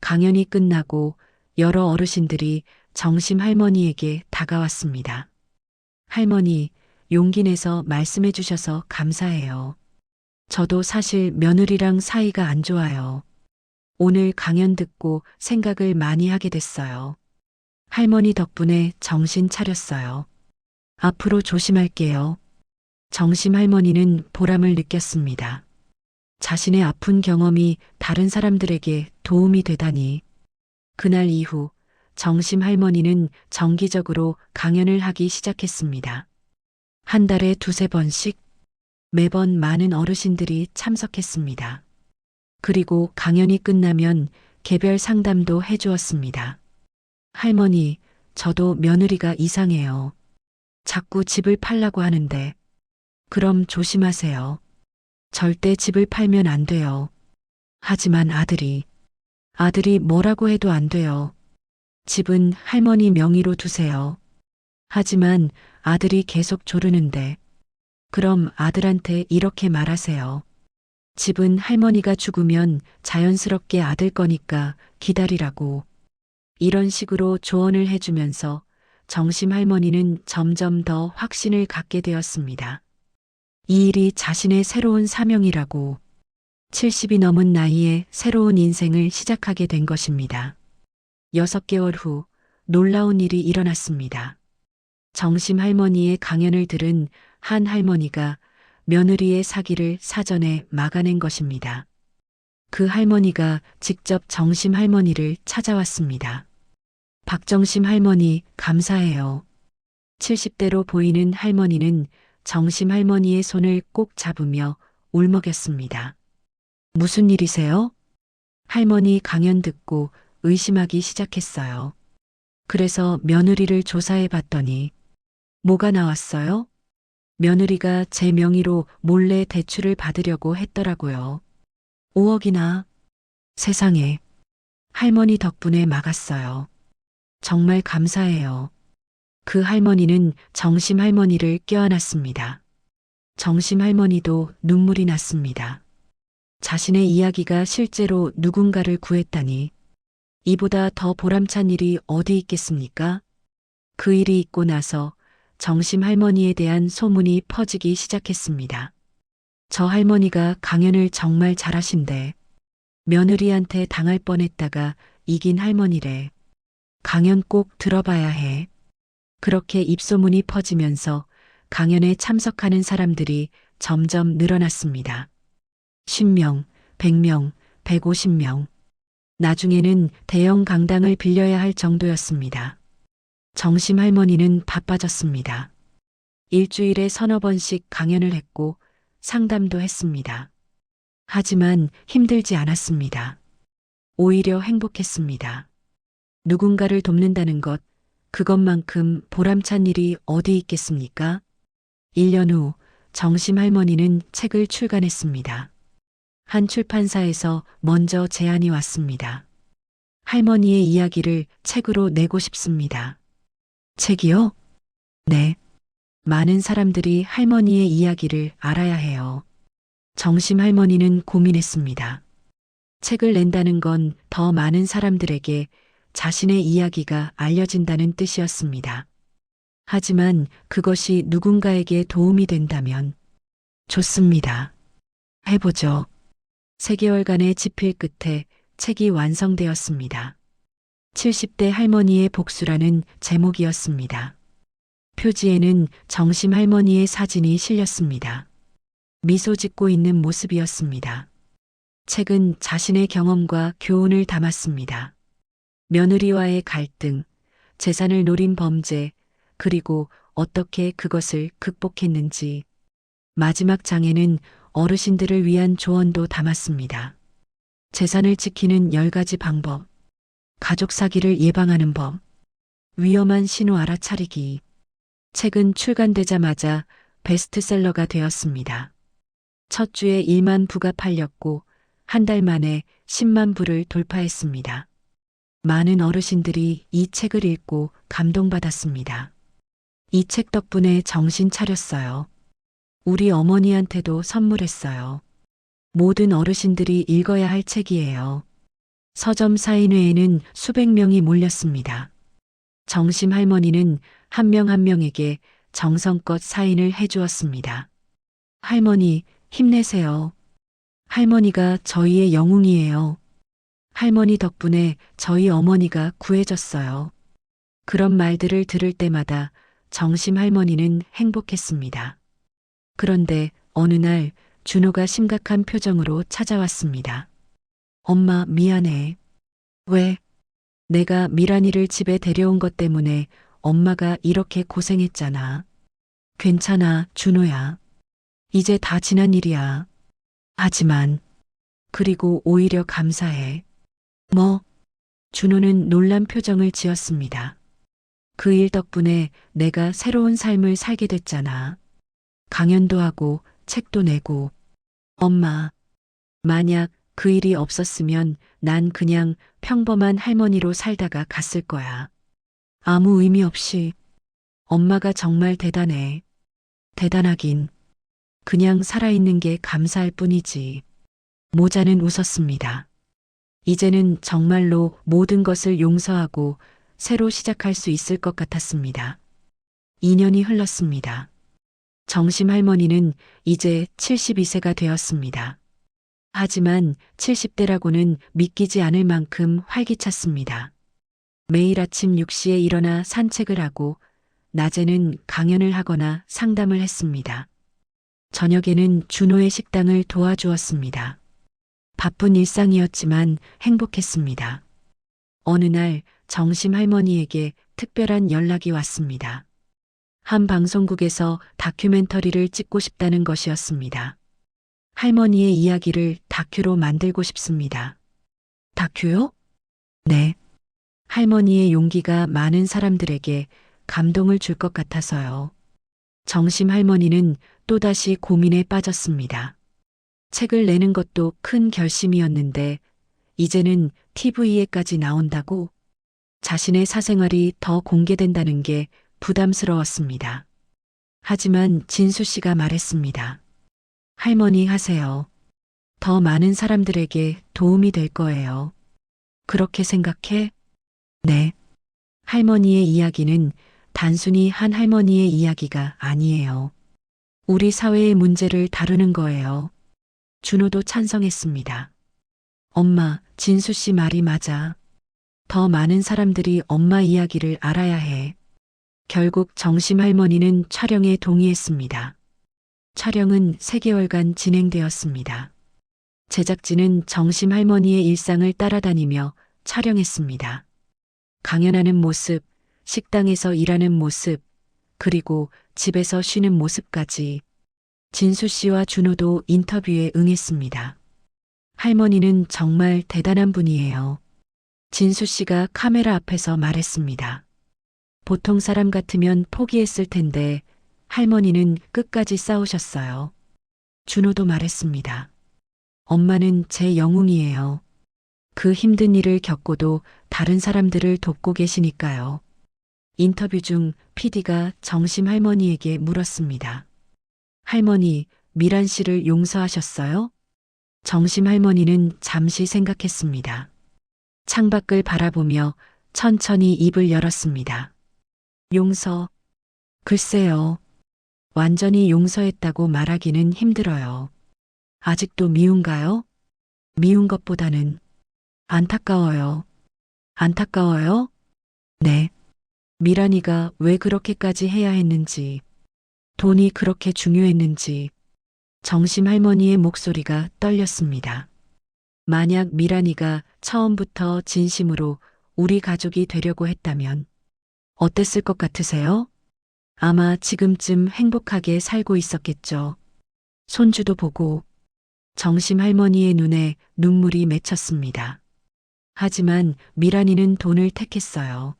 강연이 끝나고 여러 어르신들이 정심 할머니에게 다가왔습니다. 할머니, 용기 내서 말씀해 주셔서 감사해요. 저도 사실 며느리랑 사이가 안 좋아요. 오늘 강연 듣고 생각을 많이 하게 됐어요. 할머니 덕분에 정신 차렸어요. 앞으로 조심할게요. 정심 할머니는 보람을 느꼈습니다. 자신의 아픈 경험이 다른 사람들에게 도움이 되다니. 그날 이후 정심 할머니는 정기적으로 강연을 하기 시작했습니다. 한 달에 두세 번씩 매번 많은 어르신들이 참석했습니다. 그리고 강연이 끝나면 개별 상담도 해주었습니다. 할머니, 저도 며느리가 이상해요. 자꾸 집을 팔라고 하는데. 그럼 조심하세요. 절대 집을 팔면 안 돼요. 하지만 아들이 뭐라고 해도 안 돼요. 집은 할머니 명의로 두세요. 하지만 아들이 계속 조르는데. 그럼 아들한테 이렇게 말하세요. 집은 할머니가 죽으면 자연스럽게 아들 거니까 기다리라고. 이런 식으로 조언을 해주면서 정심 할머니는 점점 더 확신을 갖게 되었습니다. 이 일이 자신의 새로운 사명이라고. 70이 넘은 나이에 새로운 인생을 시작하게 된 것입니다. 6개월 후 놀라운 일이 일어났습니다. 정심 할머니의 강연을 들은 한 할머니가 며느리의 사기를 사전에 막아낸 것입니다. 그 할머니가 직접 정심 할머니를 찾아왔습니다. 박정심 할머니, 감사해요. 70대로 보이는 할머니는 정심 할머니의 손을 꼭 잡으며 울먹였습니다. 무슨 일이세요? 할머니 강연 듣고 의심하기 시작했어요. 그래서 며느리를 조사해 봤더니 뭐가 나왔어요? 며느리가 제 명의로 몰래 대출을 받으려고 했더라고요. 5억이나. 세상에. 할머니 덕분에 막았어요. 정말 감사해요. 그 할머니는 정심 할머니를 껴안았습니다. 정심 할머니도 눈물이 났습니다. 자신의 이야기가 실제로 누군가를 구했다니. 이보다 더 보람찬 일이 어디 있겠습니까? 그 일이 있고 나서 정심 할머니에 대한 소문이 퍼지기 시작했습니다. 저 할머니가 강연을 정말 잘하신대. 며느리한테 당할 뻔했다가 이긴 할머니래. 강연 꼭 들어봐야 해. 그렇게 입소문이 퍼지면서 강연에 참석하는 사람들이 점점 늘어났습니다. 10명, 100명, 150명. 나중에는 대형 강당을 빌려야 할 정도였습니다. 정심 할머니는 바빠졌습니다. 일주일에 서너 번씩 강연을 했고 상담도 했습니다. 하지만 힘들지 않았습니다. 오히려 행복했습니다. 누군가를 돕는다는 것, 그것만큼 보람찬 일이 어디 있겠습니까? 1년 후 정심 할머니는 책을 출간했습니다. 한 출판사에서 먼저 제안이 왔습니다. 할머니의 이야기를 책으로 내고 싶습니다. 책이요? 네. 많은 사람들이 할머니의 이야기를 알아야 해요. 정심 할머니는 고민했습니다. 책을 낸다는 건 더 많은 사람들에게 자신의 이야기가 알려진다는 뜻이었습니다. 하지만 그것이 누군가에게 도움이 된다면 좋습니다. 해보죠. 3개월간의 집필 끝에 책이 완성되었습니다. 70대 할머니의 복수라는 제목이었습니다. 표지에는 정심 할머니의 사진이 실렸습니다. 미소 짓고 있는 모습이었습니다. 책은 자신의 경험과 교훈을 담았습니다. 며느리와의 갈등, 재산을 노린 범죄, 그리고 어떻게 그것을 극복했는지. 마지막 장에는 어르신들을 위한 조언도 담았습니다. 재산을 지키는 10가지 방법, 가족 사기를 예방하는 법, 위험한 신호 알아차리기. 책은 출간되자마자 베스트셀러가 되었습니다. 첫 주에 1만 부가 팔렸고 한 달 만에 10만 부를 돌파했습니다. 많은 어르신들이 이 책을 읽고 감동받았습니다. 이 책 덕분에 정신 차렸어요. 우리 어머니한테도 선물했어요. 모든 어르신들이 읽어야 할 책이에요. 서점 사인회에는 수백 명이 몰렸습니다. 정심 할머니는 한 명 한 명에게 정성껏 사인을 해주었습니다. 할머니, 힘내세요. 할머니가 저희의 영웅이에요. 할머니 덕분에 저희 어머니가 구해졌어요. 그런 말들을 들을 때마다 정심 할머니는 행복했습니다. 그런데 어느 날 준호가 심각한 표정으로 찾아왔습니다. 엄마, 미안해. 왜? 내가 미란이를 집에 데려온 것 때문에 엄마가 이렇게 고생했잖아. 괜찮아, 준호야. 이제 다 지난 일이야. 하지만, 그리고 오히려 감사해. 뭐? 준호는 놀란 표정을 지었습니다. 그 일 덕분에 내가 새로운 삶을 살게 됐잖아. 강연도 하고 책도 내고. 엄마, 만약 그 일이 없었으면 난 그냥 평범한 할머니로 살다가 갔을 거야. 아무 의미 없이. 엄마가 정말 대단해. 대단하긴. 그냥 살아있는 게 감사할 뿐이지. 모자는 웃었습니다. 이제는 정말로 모든 것을 용서하고 새로 시작할 수 있을 것 같았습니다. 2년이 흘렀습니다. 정심 할머니는 이제 72세가 되었습니다. 하지만 70대라고는 믿기지 않을 만큼 활기찼습니다. 매일 아침 6시에 일어나 산책을 하고 낮에는 강연을 하거나 상담을 했습니다. 저녁에는 준호의 식당을 도와주었습니다. 바쁜 일상이었지만 행복했습니다. 어느 날 정심 할머니에게 특별한 연락이 왔습니다. 한 방송국에서 다큐멘터리를 찍고 싶다는 것이었습니다. 할머니의 이야기를 다큐로 만들고 싶습니다. 다큐요? 네. 할머니의 용기가 많은 사람들에게 감동을 줄 것 같아서요. 정심 할머니는 또다시 고민에 빠졌습니다. 책을 내는 것도 큰 결심이었는데 이제는 TV에까지 나온다고 자신의 사생활이 더 공개된다는 게 부담스러웠습니다. 하지만 진수 씨가 말했습니다. 할머니 하세요. 더 많은 사람들에게 도움이 될 거예요. 그렇게 생각해? 네. 할머니의 이야기는 단순히 한 할머니의 이야기가 아니에요. 우리 사회의 문제를 다루는 거예요. 준호도 찬성했습니다. 엄마, 진수 씨 말이 맞아. 더 많은 사람들이 엄마 이야기를 알아야 해. 결국 정심 할머니는 촬영에 동의했습니다. 촬영은 3개월간 진행되었습니다. 제작진은 정심 할머니의 일상을 따라다니며 촬영했습니다. 강연하는 모습, 식당에서 일하는 모습, 그리고 집에서 쉬는 모습까지. 진수 씨와 준호도 인터뷰에 응했습니다. 할머니는 정말 대단한 분이에요. 진수 씨가 카메라 앞에서 말했습니다. 보통 사람 같으면 포기했을 텐데 할머니는 끝까지 싸우셨어요. 준호도 말했습니다. 엄마는 제 영웅이에요. 그 힘든 일을 겪고도 다른 사람들을 돕고 계시니까요. 인터뷰 중 PD가 정심 할머니에게 물었습니다. 할머니, 미란 씨를 용서하셨어요? 정심 할머니는 잠시 생각했습니다. 창밖을 바라보며 천천히 입을 열었습니다. 용서. 글쎄요. 완전히 용서했다고 말하기는 힘들어요. 아직도 미운가요? 미운 것보다는 안타까워요. 안타까워요? 네. 미란이가 왜 그렇게까지 해야 했는지, 돈이 그렇게 중요했는지, 정심 할머니의 목소리가 떨렸습니다. 만약 미란이가 처음부터 진심으로 우리 가족이 되려고 했다면 어땠을 것 같으세요? 아마 지금쯤 행복하게 살고 있었겠죠. 손주도 보고. 정심 할머니의 눈에 눈물이 맺혔습니다. 하지만 미란이는 돈을 택했어요.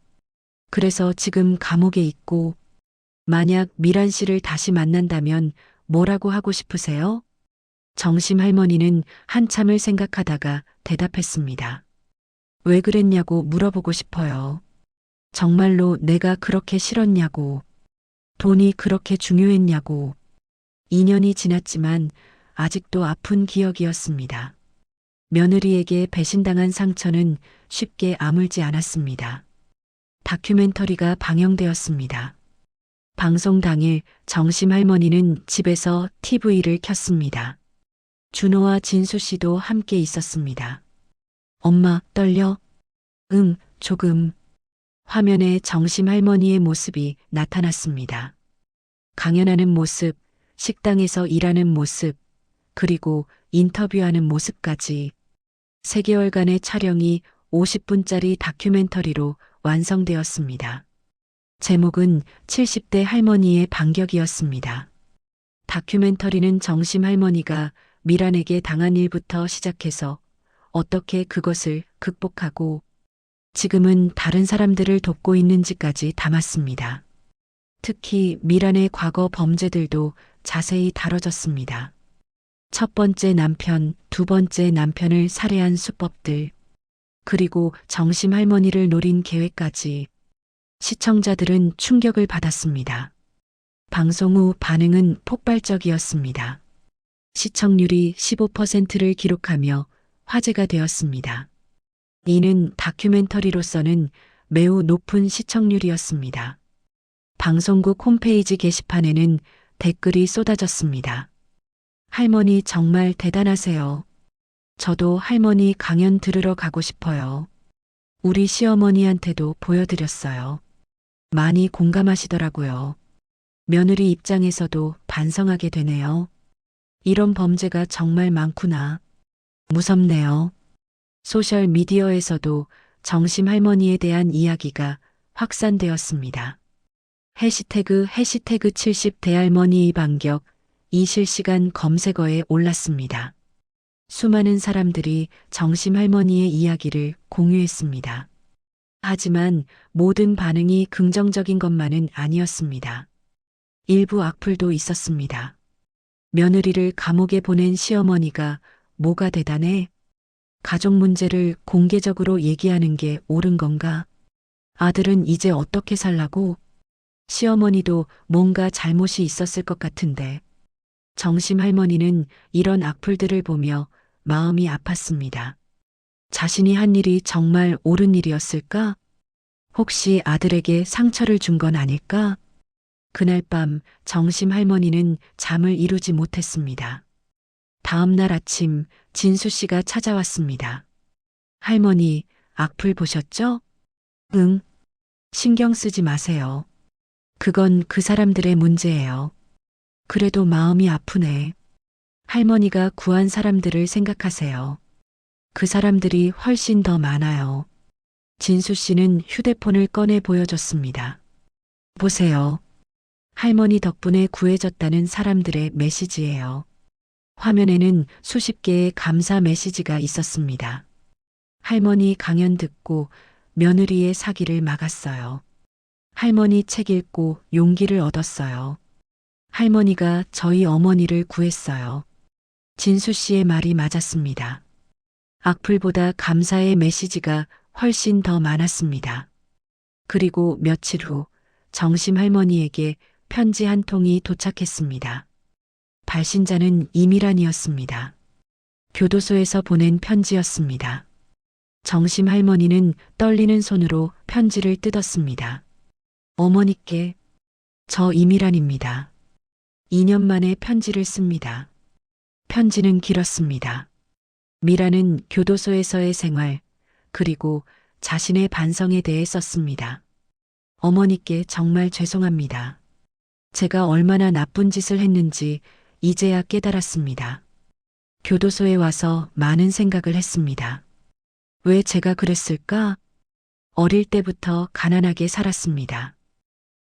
그래서 지금 감옥에 있고, 만약 미란 씨를 다시 만난다면 뭐라고 하고 싶으세요? 정심 할머니는 한참을 생각하다가 대답했습니다. 왜 그랬냐고 물어보고 싶어요. 정말로 내가 그렇게 싫었냐고, 돈이 그렇게 중요했냐고. 2년이 지났지만 아직도 아픈 기억이었습니다. 며느리에게 배신당한 상처는 쉽게 아물지 않았습니다. 다큐멘터리가 방영되었습니다. 방송 당일 정심 할머니는 집에서 TV를 켰습니다. 준호와 진수 씨도 함께 있었습니다. 엄마, 떨려? 응, 조금. 화면에 정심 할머니의 모습이 나타났습니다. 강연하는 모습, 식당에서 일하는 모습, 그리고 인터뷰하는 모습까지 3개월간의 촬영이 50분짜리 다큐멘터리로 완성되었습니다. 제목은 70대 할머니의 반격이었습니다. 다큐멘터리는 정심 할머니가 미란에게 당한 일부터 시작해서 어떻게 그것을 극복하고 지금은 다른 사람들을 돕고 있는지까지 담았습니다. 특히 미란의 과거 범죄들도 자세히 다뤄졌습니다. 첫 번째 남편, 두 번째 남편을 살해한 수법들, 그리고 정심 할머니를 노린 계획까지 시청자들은 충격을 받았습니다. 방송 후 반응은 폭발적이었습니다. 시청률이 15%를 기록하며 화제가 되었습니다. 이는 다큐멘터리로서는 매우 높은 시청률이었습니다. 방송국 홈페이지 게시판에는 댓글이 쏟아졌습니다. 할머니 정말 대단하세요. 저도 할머니 강연 들으러 가고 싶어요. 우리 시어머니한테도 보여드렸어요. 많이 공감하시더라고요. 며느리 입장에서도 반성하게 되네요. 이런 범죄가 정말 많구나. 무섭네요. 소셜 미디어에서도 정심 할머니에 대한 이야기가 확산되었습니다. 해시태그 70대할머니 반격 이 실시간 검색어에 올랐습니다. 수많은 사람들이 정심 할머니의 이야기를 공유했습니다. 하지만 모든 반응이 긍정적인 것만은 아니었습니다. 일부 악플도 있었습니다. 며느리를 감옥에 보낸 시어머니가 뭐가 대단해? 가족 문제를 공개적으로 얘기하는 게 옳은 건가? 아들은 이제 어떻게 살라고? 시어머니도 뭔가 잘못이 있었을 것 같은데. 정심 할머니는 이런 악플들을 보며 마음이 아팠습니다. 자신이 한 일이 정말 옳은 일이었을까? 혹시 아들에게 상처를 준 건 아닐까? 그날 밤 정심 할머니는 잠을 이루지 못했습니다. 다음 날 아침 진수 씨가 찾아왔습니다. 할머니, 악플 보셨죠? 응. 신경 쓰지 마세요. 그건 그 사람들의 문제예요. 그래도 마음이 아프네. 할머니가 구한 사람들을 생각하세요. 그 사람들이 훨씬 더 많아요. 진수 씨는 휴대폰을 꺼내 보여줬습니다. 보세요. 할머니 덕분에 구해졌다는 사람들의 메시지예요. 화면에는 수십 개의 감사 메시지가 있었습니다. 할머니 강연 듣고 며느리의 사기를 막았어요. 할머니 책 읽고 용기를 얻었어요. 할머니가 저희 어머니를 구했어요. 진수 씨의 말이 맞았습니다. 악플보다 감사의 메시지가 훨씬 더 많았습니다. 그리고 며칠 후 정심 할머니에게 편지 한 통이 도착했습니다. 발신자는 이미란이었습니다. 교도소에서 보낸 편지였습니다. 정심 할머니는 떨리는 손으로 편지를 뜯었습니다. 어머니께, 저 이미란입니다. 2년 만에 편지를 씁니다. 편지는 길었습니다. 미라는 교도소에서의 생활, 그리고 자신의 반성에 대해 썼습니다. 어머니께 정말 죄송합니다. 제가 얼마나 나쁜 짓을 했는지 이제야 깨달았습니다. 교도소에 와서 많은 생각을 했습니다. 왜 제가 그랬을까? 어릴 때부터 가난하게 살았습니다.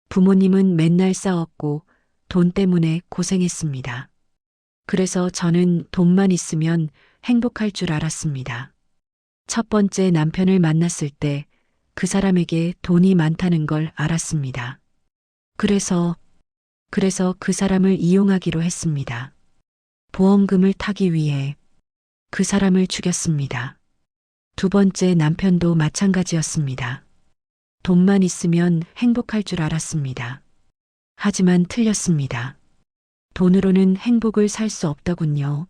부모님은 맨날 싸웠고 돈 때문에 고생했습니다. 그래서 저는 돈만 있으면 행복할 줄 알았습니다. 첫 번째 남편을 만났을 때 그 사람에게 돈이 많다는 걸 알았습니다. 그래서 그 사람을 이용하기로 했습니다. 보험금을 타기 위해 그 사람을 죽였습니다. 두 번째 남편도 마찬가지였습니다. 돈만 있으면 행복할 줄 알았습니다. 하지만 틀렸습니다. 돈으로는 행복을 살 수 없더군요.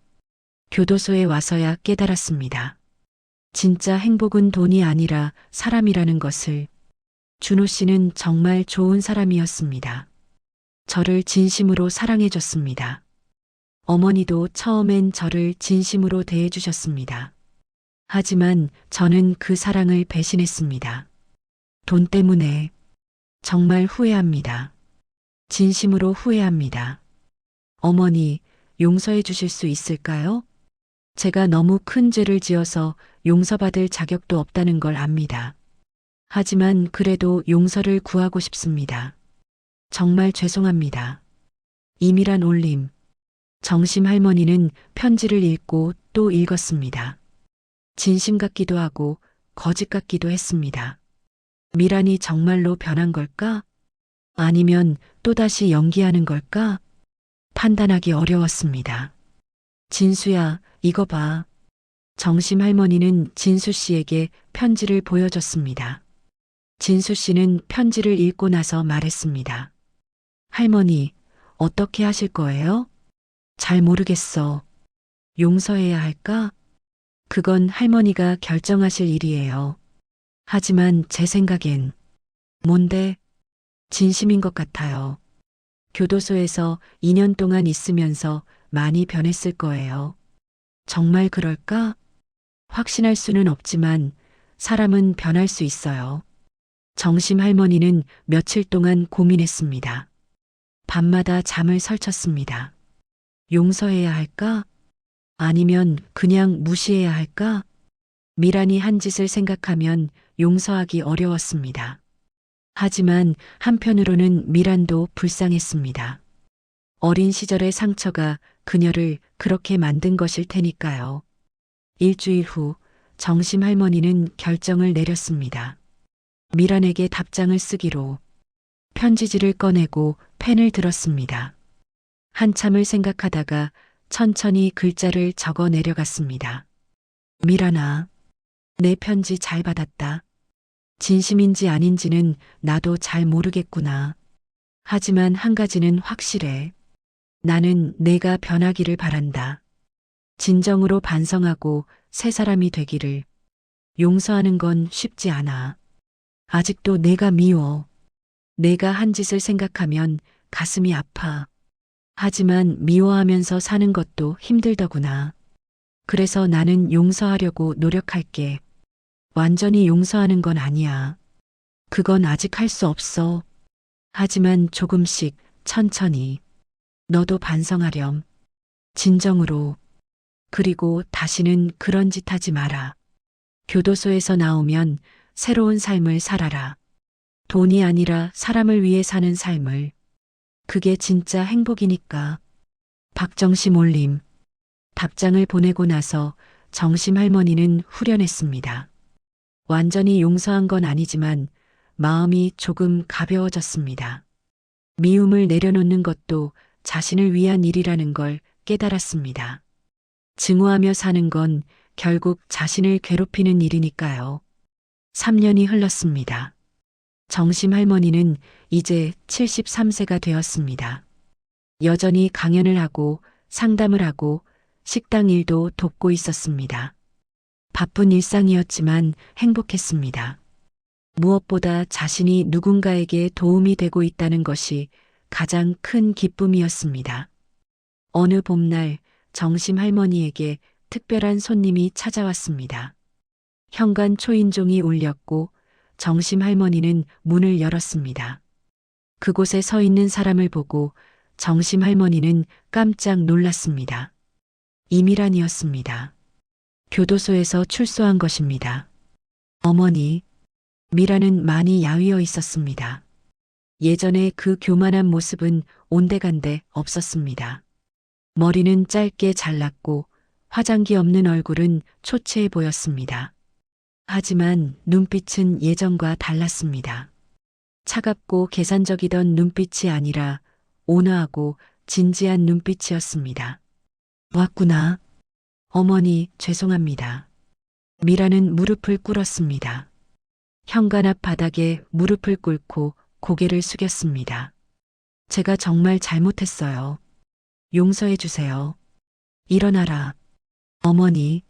교도소에 와서야 깨달았습니다. 진짜 행복은 돈이 아니라 사람이라는 것을. 준호 씨는 정말 좋은 사람이었습니다. 저를 진심으로 사랑해 줬습니다. 어머니도 처음엔 저를 진심으로 대해 주셨습니다. 하지만 저는 그 사랑을 배신했습니다. 돈 때문에 정말 후회합니다. 진심으로 후회합니다. 어머니, 용서해 주실 수 있을까요? 제가 너무 큰 죄를 지어서 용서받을 자격도 없다는 걸 압니다. 하지만 그래도 용서를 구하고 싶습니다. 정말 죄송합니다. 이미란 올림. 정심 할머니는 편지를 읽고 또 읽었습니다. 진심 같기도 하고 거짓 같기도 했습니다. 미란이 정말로 변한 걸까? 아니면 또다시 연기하는 걸까? 판단하기 어려웠습니다. 진수야, 이거 봐. 정심 할머니는 진수 씨에게 편지를 보여줬습니다. 진수 씨는 편지를 읽고 나서 말했습니다. 할머니, 어떻게 하실 거예요? 잘 모르겠어. 용서해야 할까? 그건 할머니가 결정하실 일이에요. 하지만 제 생각엔 뭔데? 진심인 것 같아요. 교도소에서 2년 동안 있으면서 많이 변했을 거예요. 정말 그럴까? 확신할 수는 없지만 사람은 변할 수 있어요. 정심 할머니는 며칠 동안 고민했습니다. 밤마다 잠을 설쳤습니다. 용서해야 할까? 아니면 그냥 무시해야 할까? 미란이 한 짓을 생각하면 용서하기 어려웠습니다. 하지만 한편으로는 미란도 불쌍했습니다. 어린 시절의 상처가 그녀를 그렇게 만든 것일 테니까요. 일주일 후 정심 할머니는 결정을 내렸습니다. 미란에게 답장을 쓰기로 편지지를 꺼내고 펜을 들었습니다. 한참을 생각하다가 천천히 글자를 적어 내려갔습니다. 미란아, 내 편지 잘 받았다. 진심인지 아닌지는 나도 잘 모르겠구나. 하지만 한 가지는 확실해. 나는 내가 변하기를 바란다. 진정으로 반성하고 새 사람이 되기를. 용서하는 건 쉽지 않아. 아직도 내가 미워. 내가 한 짓을 생각하면 가슴이 아파. 하지만 미워하면서 사는 것도 힘들더구나. 그래서 나는 용서하려고 노력할게. 완전히 용서하는 건 아니야. 그건 아직 할 수 없어. 하지만 조금씩 천천히. 너도 반성하렴. 진정으로. 그리고 다시는 그런 짓 하지 마라. 교도소에서 나오면 새로운 삶을 살아라. 돈이 아니라 사람을 위해 사는 삶을. 그게 진짜 행복이니까. 박정심 올림. 답장을 보내고 나서 정심 할머니는 후련했습니다. 완전히 용서한 건 아니지만 마음이 조금 가벼워졌습니다. 미움을 내려놓는 것도 자신을 위한 일이라는 걸 깨달았습니다. 증오하며 사는 건 결국 자신을 괴롭히는 일이니까요. 3년이 흘렀습니다. 정심 할머니는 이제 73세가 되었습니다. 여전히 강연을 하고 상담을 하고 식당 일도 돕고 있었습니다. 바쁜 일상이었지만 행복했습니다. 무엇보다 자신이 누군가에게 도움이 되고 있다는 것이 가장 큰 기쁨이었습니다. 어느 봄날 정심 할머니에게 특별한 손님이 찾아왔습니다. 현관 초인종이 울렸고 정심 할머니는 문을 열었습니다. 그곳에 서 있는 사람을 보고 정심 할머니는 깜짝 놀랐습니다. 이미란이었습니다. 교도소에서 출소한 것입니다. 어머니, 미란은 많이 야위어 있었습니다. 예전에 그 교만한 모습은 온데간데 없었습니다. 머리는 짧게 잘랐고 화장기 없는 얼굴은 초췌해 보였습니다. 하지만 눈빛은 예전과 달랐습니다. 차갑고 계산적이던 눈빛이 아니라 온화하고 진지한 눈빛이었습니다. 왔구나. 어머니, 죄송합니다. 미라는 무릎을 꿇었습니다. 현관 앞 바닥에 무릎을 꿇고 고개를 숙였습니다. 제가 정말 잘못했어요. 용서해 주세요. 일어나라. 어머니,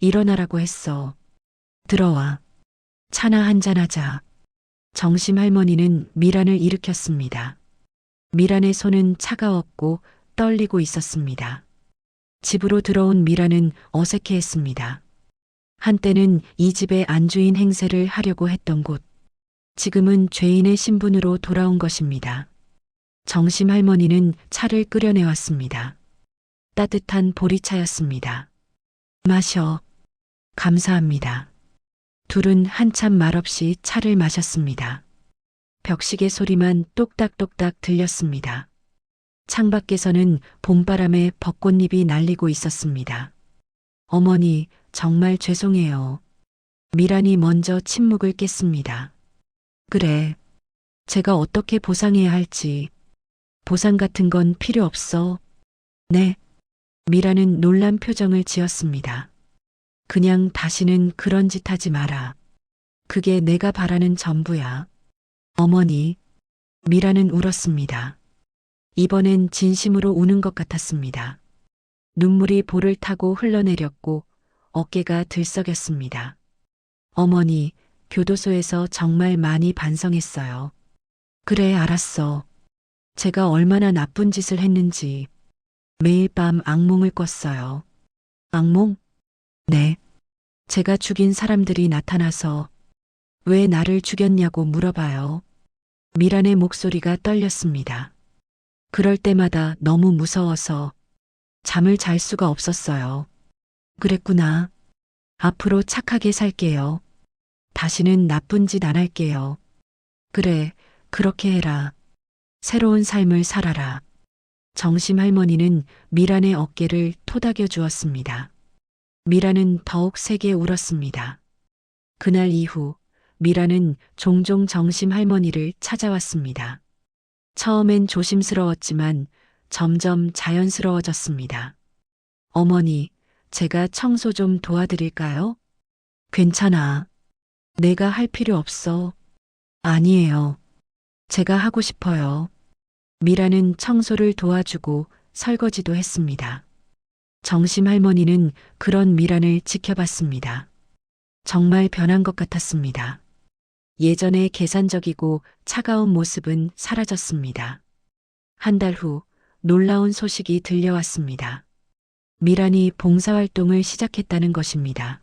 일어나라고 했어. 들어와. 차나 한잔하자. 정심 할머니는 미란을 일으켰습니다. 미란의 손은 차가웠고 떨리고 있었습니다. 집으로 들어온 미란은 어색해했습니다. 한때는 이 집의 안주인 행세를 하려고 했던 곳, 지금은 죄인의 신분으로 돌아온 것입니다. 정심 할머니는 차를 끓여내왔습니다. 따뜻한 보리차였습니다. 마셔. 감사합니다. 둘은 한참 말없이 차를 마셨습니다. 벽시계 소리만 똑딱똑딱 들렸습니다. 창밖에서는 봄바람에 벚꽃잎이 날리고 있었습니다. 어머니, 정말 죄송해요. 미란이 먼저 침묵을 깼습니다. 그래. 제가 어떻게 보상해야 할지. 보상 같은 건 필요 없어. 네. 미란은 놀란 표정을 지었습니다. 그냥 다시는 그런 짓 하지 마라. 그게 내가 바라는 전부야. 어머니. 미란은 울었습니다. 이번엔 진심으로 우는 것 같았습니다. 눈물이 볼을 타고 흘러내렸고 어깨가 들썩였습니다. 어머니, 교도소에서 정말 많이 반성했어요. 그래, 알았어. 제가 얼마나 나쁜 짓을 했는지. 매일 밤 악몽을 꿨어요. 악몽? 네. 제가 죽인 사람들이 나타나서 왜 나를 죽였냐고 물어봐요. 미란의 목소리가 떨렸습니다. 그럴 때마다 너무 무서워서 잠을 잘 수가 없었어요. 그랬구나. 앞으로 착하게 살게요. 다시는 나쁜 짓 안 할게요. 그래, 그렇게 해라. 새로운 삶을 살아라. 정심 할머니는 미란의 어깨를 토닥여 주었습니다. 미란은 더욱 세게 울었습니다. 그날 이후 미란은 종종 정심 할머니를 찾아왔습니다. 처음엔 조심스러웠지만 점점 자연스러워졌습니다. 어머니, 제가 청소 좀 도와드릴까요? 괜찮아. 내가 할 필요 없어. 아니에요. 제가 하고 싶어요. 미라는 청소를 도와주고 설거지도 했습니다. 정심 할머니는 그런 미란을 지켜봤습니다. 정말 변한 것 같았습니다. 예전의 계산적이고 차가운 모습은 사라졌습니다. 한 달 후 놀라운 소식이 들려왔습니다. 미란이 봉사활동을 시작했다는 것입니다.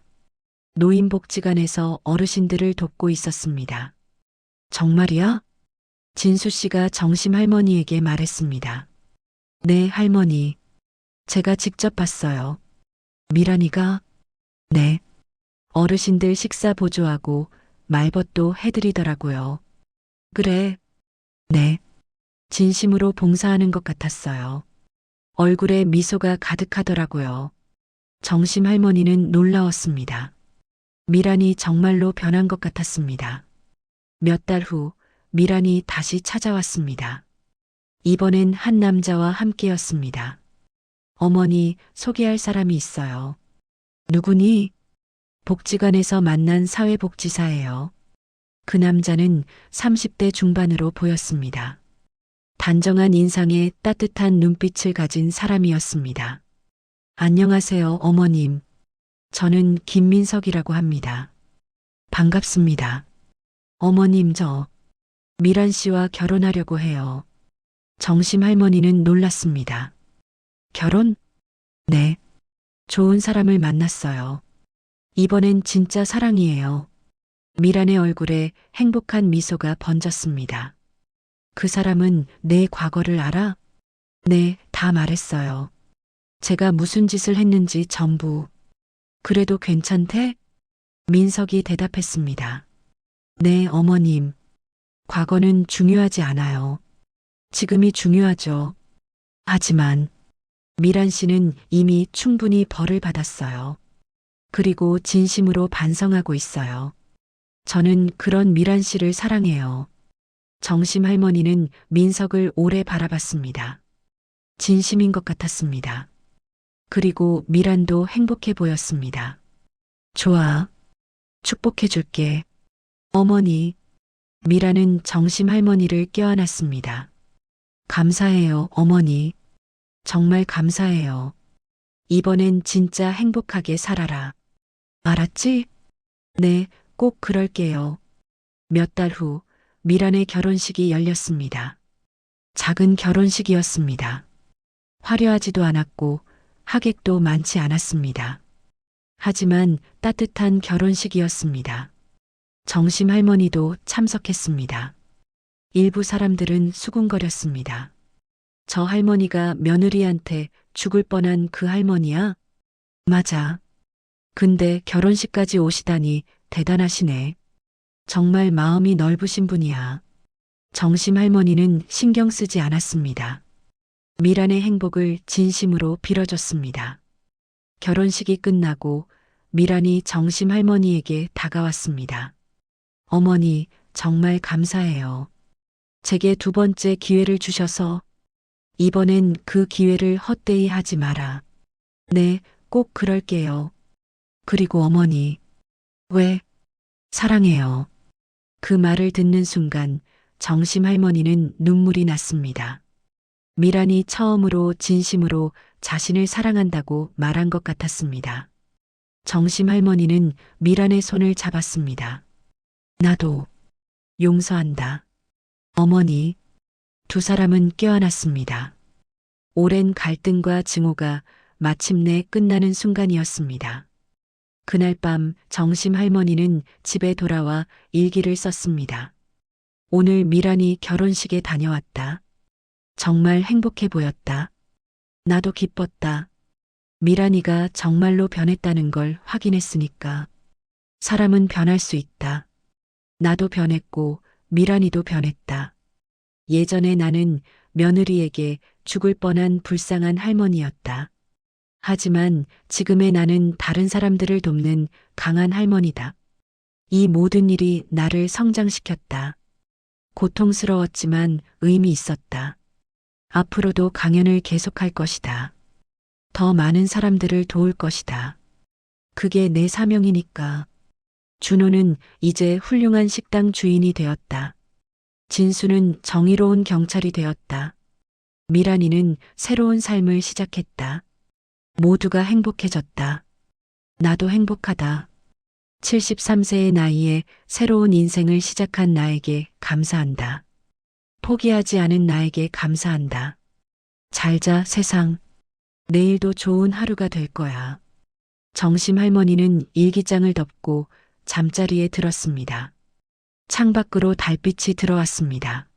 노인복지관에서 어르신들을 돕고 있었습니다. 정말이야? 진수 씨가 정심 할머니에게 말했습니다. 네, 할머니. 제가 직접 봤어요. 미란이가? 네. 어르신들 식사 보조하고 말벗도 해드리더라고요. 그래. 네. 진심으로 봉사하는 것 같았어요. 얼굴에 미소가 가득하더라고요. 정심 할머니는 놀라웠습니다. 미란이 정말로 변한 것 같았습니다. 몇 달 후 미란이 다시 찾아왔습니다. 이번엔 한 남자와 함께였습니다. 어머니, 소개할 사람이 있어요. 누구니? 복지관에서 만난 사회복지사예요. 그 남자는 30대 중반으로 보였습니다. 단정한 인상에 따뜻한 눈빛을 가진 사람이었습니다. 안녕하세요, 어머님. 저는 김민석이라고 합니다. 반갑습니다. 어머님, 저 미란 씨와 결혼하려고 해요. 정심 할머니는 놀랐습니다. 결혼? 네. 좋은 사람을 만났어요. 이번엔 진짜 사랑이에요. 미란의 얼굴에 행복한 미소가 번졌습니다. 그 사람은 내 과거를 알아? 네, 다 말했어요. 제가 무슨 짓을 했는지 전부. 그래도 괜찮대? 민석이 대답했습니다. 네, 어머님. 과거는 중요하지 않아요. 지금이 중요하죠. 하지만 미란 씨는 이미 충분히 벌을 받았어요. 그리고 진심으로 반성하고 있어요. 저는 그런 미란 씨를 사랑해요. 정심 할머니는 민석을 오래 바라봤습니다. 진심인 것 같았습니다. 그리고 미란도 행복해 보였습니다. 좋아. 축복해 줄게. 어머니. 미란은 정심 할머니를 껴안았습니다. 감사해요, 어머니. 정말 감사해요. 이번엔 진짜 행복하게 살아라. 알았지? 네, 꼭 그럴게요. 몇 달 후 미란의 결혼식이 열렸습니다. 작은 결혼식이었습니다. 화려하지도 않았고 하객도 많지 않았습니다. 하지만 따뜻한 결혼식이었습니다. 정심 할머니도 참석했습니다. 일부 사람들은 수군거렸습니다. 저 할머니가 며느리한테 죽을 뻔한 그 할머니야? 맞아. 근데 결혼식까지 오시다니 대단하시네. 정말 마음이 넓으신 분이야. 정심 할머니는 신경 쓰지 않았습니다. 미란의 행복을 진심으로 빌어줬습니다. 결혼식이 끝나고 미란이 정심 할머니에게 다가왔습니다. 어머니, 정말 감사해요. 제게 두 번째 기회를 주셔서 이번엔 그 기회를 헛되이 하지 마라. 네, 꼭 그럴게요. 그리고 어머니. 왜? 사랑해요. 그 말을 듣는 순간 정심 할머니는 눈물이 났습니다. 미란이 처음으로 진심으로 자신을 사랑한다고 말한 것 같았습니다. 정심 할머니는 미란의 손을 잡았습니다. 나도 용서한다. 어머니. 두 사람은 껴안았습니다. 오랜 갈등과 증오가 마침내 끝나는 순간이었습니다. 그날 밤 정심 할머니는 집에 돌아와 일기를 썼습니다. 오늘 미란이 결혼식에 다녀왔다. 정말 행복해 보였다. 나도 기뻤다. 미란이가 정말로 변했다는 걸 확인했으니까. 사람은 변할 수 있다. 나도 변했고 미란이도 변했다. 예전에 나는 며느리에게 죽을 뻔한 불쌍한 할머니였다. 하지만 지금의 나는 다른 사람들을 돕는 강한 할머니다. 이 모든 일이 나를 성장시켰다. 고통스러웠지만 의미 있었다. 앞으로도 강연을 계속할 것이다. 더 많은 사람들을 도울 것이다. 그게 내 사명이니까. 준호는 이제 훌륭한 식당 주인이 되었다. 진수는 정의로운 경찰이 되었다. 미란이는 새로운 삶을 시작했다. 모두가 행복해졌다. 나도 행복하다. 73세의 나이에 새로운 인생을 시작한 나에게 감사한다. 포기하지 않은 나에게 감사한다. 잘 자, 세상. 내일도 좋은 하루가 될 거야. 정심 할머니는 일기장을 덮고 잠자리에 들었습니다. 창밖으로 달빛이 들어왔습니다.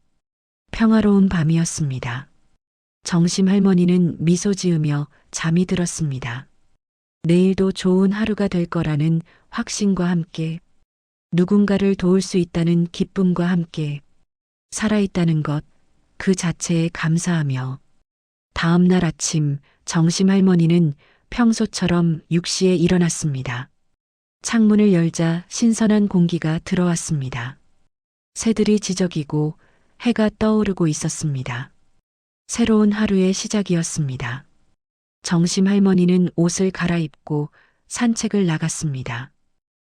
평화로운 밤이었습니다. 정심 할머니는 미소 지으며 잠이 들었습니다. 내일도 좋은 하루가 될 거라는 확신과 함께 누군가를 도울 수 있다는 기쁨과 함께 살아있다는 것 그 자체에 감사하며 다음 날 아침 정심 할머니는 평소처럼 6시에 일어났습니다. 창문을 열자 신선한 공기가 들어왔습니다. 새들이 지저귀고 해가 떠오르고 있었습니다. 새로운 하루의 시작이었습니다. 정심 할머니는 옷을 갈아입고 산책을 나갔습니다.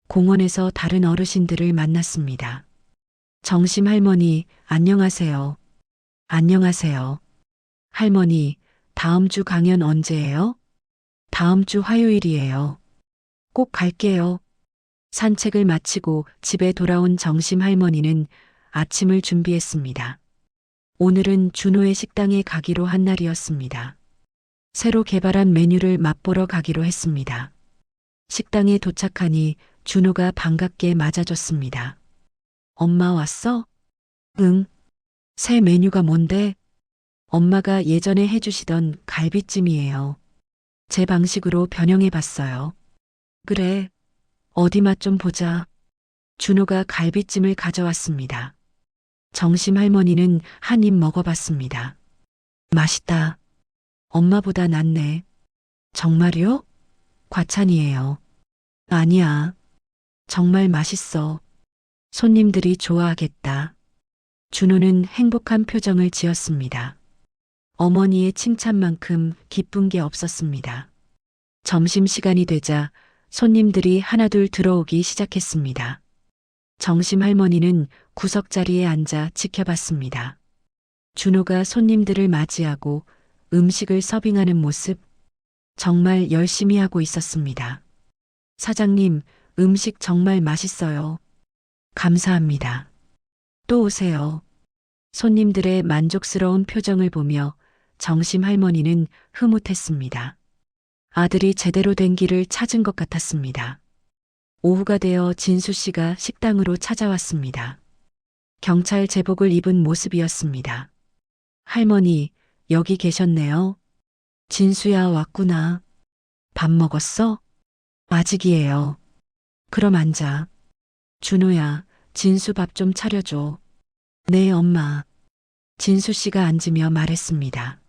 공원에서 다른 어르신들을 만났습니다. 정심 할머니, 안녕하세요. 안녕하세요. 할머니, 다음 주 강연 언제예요? 다음 주 화요일이에요. 꼭 갈게요. 산책을 마치고 집에 돌아온 정심 할머니는 아침을 준비했습니다. 오늘은 준호의 식당에 가기로 한 날이었습니다. 새로 개발한 메뉴를 맛보러 가기로 했습니다. 식당에 도착하니 준호가 반갑게 맞아줬습니다. 엄마 왔어? 응. 새 메뉴가 뭔데? 엄마가 예전에 해주시던 갈비찜이에요. 제 방식으로 변형해 봤어요. 그래. 어디 맛 좀 보자. 준호가 갈비찜을 가져왔습니다. 정심 할머니는 한 입 먹어봤습니다. 맛있다. 엄마보다 낫네. 정말요? 과찬이에요. 아니야. 정말 맛있어. 손님들이 좋아하겠다. 준호는 행복한 표정을 지었습니다. 어머니의 칭찬만큼 기쁜 게 없었습니다. 점심시간이 되자 손님들이 하나둘 들어오기 시작했습니다. 정심 할머니는 구석자리에 앉아 지켜봤습니다. 준호가 손님들을 맞이하고 음식을 서빙하는 모습 정말 열심히 하고 있었습니다. 사장님, 음식 정말 맛있어요. 감사합니다. 또 오세요. 손님들의 만족스러운 표정을 보며 정심 할머니는 흐뭇했습니다. 아들이 제대로 된 길을 찾은 것 같았습니다. 오후가 되어 진수 씨가 식당으로 찾아왔습니다. 경찰 제복을 입은 모습이었습니다. 할머니, 여기 계셨네요. 진수야, 왔구나. 밥 먹었어? 아직이에요. 그럼 앉아. 준호야, 진수 밥 좀 차려줘. 네, 엄마. 진수 씨가 앉으며 말했습니다.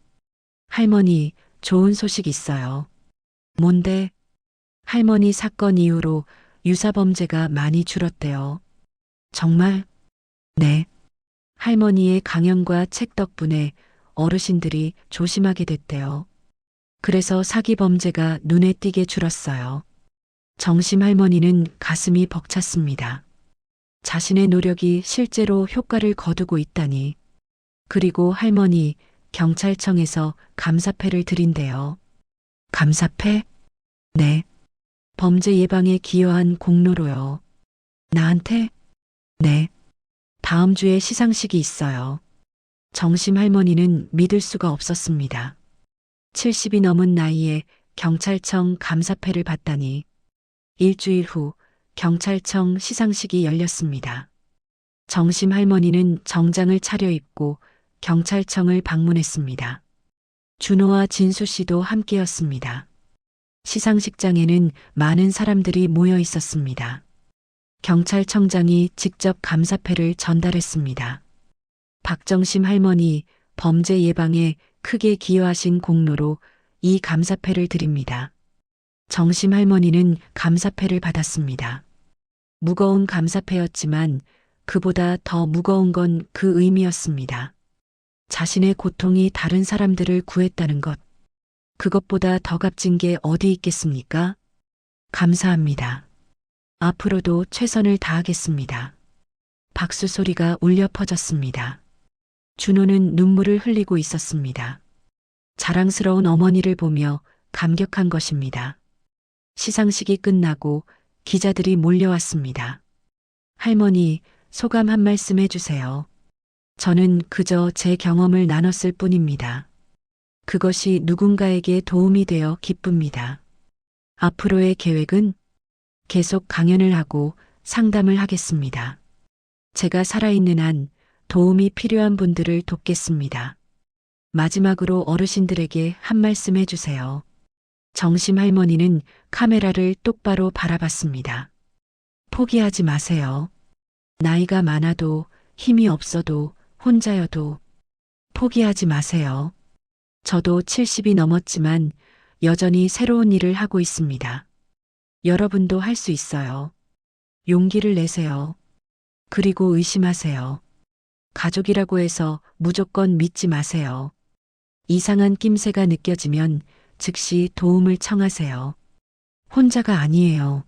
할머니, 좋은 소식 있어요. 뭔데? 할머니 사건 이후로 유사범죄가 많이 줄었대요. 정말? 네. 할머니의 강연과 책 덕분에 어르신들이 조심하게 됐대요. 그래서 사기 범죄가 눈에 띄게 줄었어요. 정심 할머니는 가슴이 벅찼습니다. 자신의 노력이 실제로 효과를 거두고 있다니. 그리고 할머니, 경찰청에서 감사패를 드린대요. 감사패? 네. 범죄 예방에 기여한 공로로요. 나한테? 네. 다음 주에 시상식이 있어요. 정심 할머니는 믿을 수가 없었습니다. 70이 넘은 나이에 경찰청 감사패를 받다니. 일주일 후 경찰청 시상식이 열렸습니다. 정심 할머니는 정장을 차려입고 경찰청을 방문했습니다. 준호와 진수 씨도 함께였습니다. 시상식장에는 많은 사람들이 모여 있었습니다. 경찰청장이 직접 감사패를 전달했습니다. 박정심 할머니, 범죄 예방에 크게 기여하신 공로로 이 감사패를 드립니다. 정심 할머니는 감사패를 받았습니다. 무거운 감사패였지만 그보다 더 무거운 건 그 의미였습니다. 자신의 고통이 다른 사람들을 구했다는 것. 그것보다 더 값진 게 어디 있겠습니까? 감사합니다. 앞으로도 최선을 다하겠습니다. 박수 소리가 울려 퍼졌습니다. 준호는 눈물을 흘리고 있었습니다. 자랑스러운 어머니를 보며 감격한 것입니다. 시상식이 끝나고 기자들이 몰려왔습니다. 할머니, 소감 한 말씀 해주세요. 저는 그저 제 경험을 나눴을 뿐입니다. 그것이 누군가에게 도움이 되어 기쁩니다. 앞으로의 계획은 계속 강연을 하고 상담을 하겠습니다. 제가 살아있는 한 도움이 필요한 분들을 돕겠습니다. 마지막으로 어르신들에게 한 말씀 해주세요. 정심 할머니는 카메라를 똑바로 바라봤습니다. 포기하지 마세요. 나이가 많아도 힘이 없어도 혼자여도 포기하지 마세요. 저도 70이 넘었지만 여전히 새로운 일을 하고 있습니다. 여러분도 할 수 있어요. 용기를 내세요. 그리고 의심하세요. 가족이라고 해서 무조건 믿지 마세요. 이상한 낌새가 느껴지면 즉시 도움을 청하세요. 혼자가 아니에요.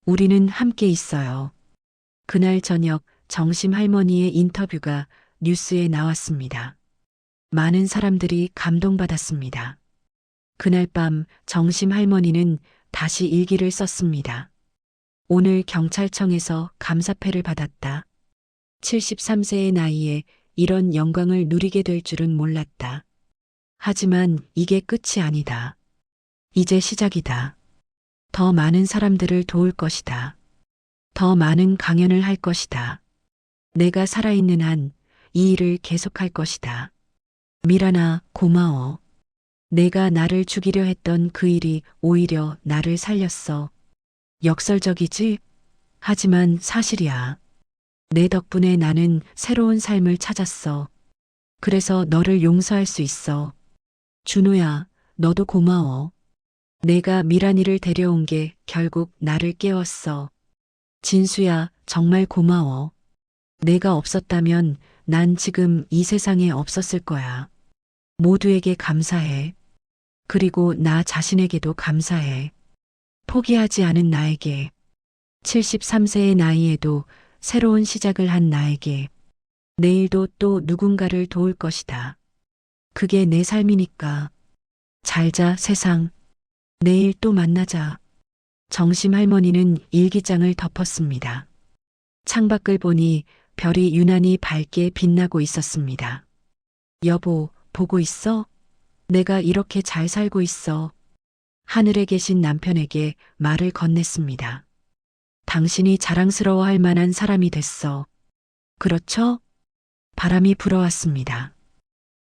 우리는 함께 있어요. 그날 저녁 정심 할머니의 인터뷰가 뉴스에 나왔습니다. 많은 사람들이 감동받았습니다. 그날 밤 정심 할머니는 다시 일기를 썼습니다. 오늘 경찰청에서 감사패를 받았다. 73세의 나이에 이런 영광을 누리게 될 줄은 몰랐다. 하지만 이게 끝이 아니다. 이제 시작이다. 더 많은 사람들을 도울 것이다. 더 많은 강연을 할 것이다. 내가 살아있는 한 이 일을 계속할 것이다. 미란아, 고마워. 내가 나를 죽이려 했던 그 일이 오히려 나를 살렸어. 역설적이지? 하지만 사실이야. 내 덕분에 나는 새로운 삶을 찾았어. 그래서 너를 용서할 수 있어. 준호야, 너도 고마워. 내가 미란이를 데려온 게 결국 나를 깨웠어. 진수야, 정말 고마워. 내가 없었다면 난 지금 이 세상에 없었을 거야. 모두에게 감사해. 그리고 나 자신에게도 감사해. 포기하지 않은 나에게. 73세의 나이에도 새로운 시작을 한 나에게. 내일도 또 누군가를 도울 것이다. 그게 내 삶이니까. 잘 자, 세상. 내일 또 만나자. 정심 할머니는 일기장을 덮었습니다. 창밖을 보니 별이 유난히 밝게 빛나고 있었습니다. 여보, 보고 있어? 내가 이렇게 잘 살고 있어. 하늘에 계신 남편에게 말을 건넸습니다. 당신이 자랑스러워할 만한 사람이 됐어. 그렇죠? 바람이 불어왔습니다.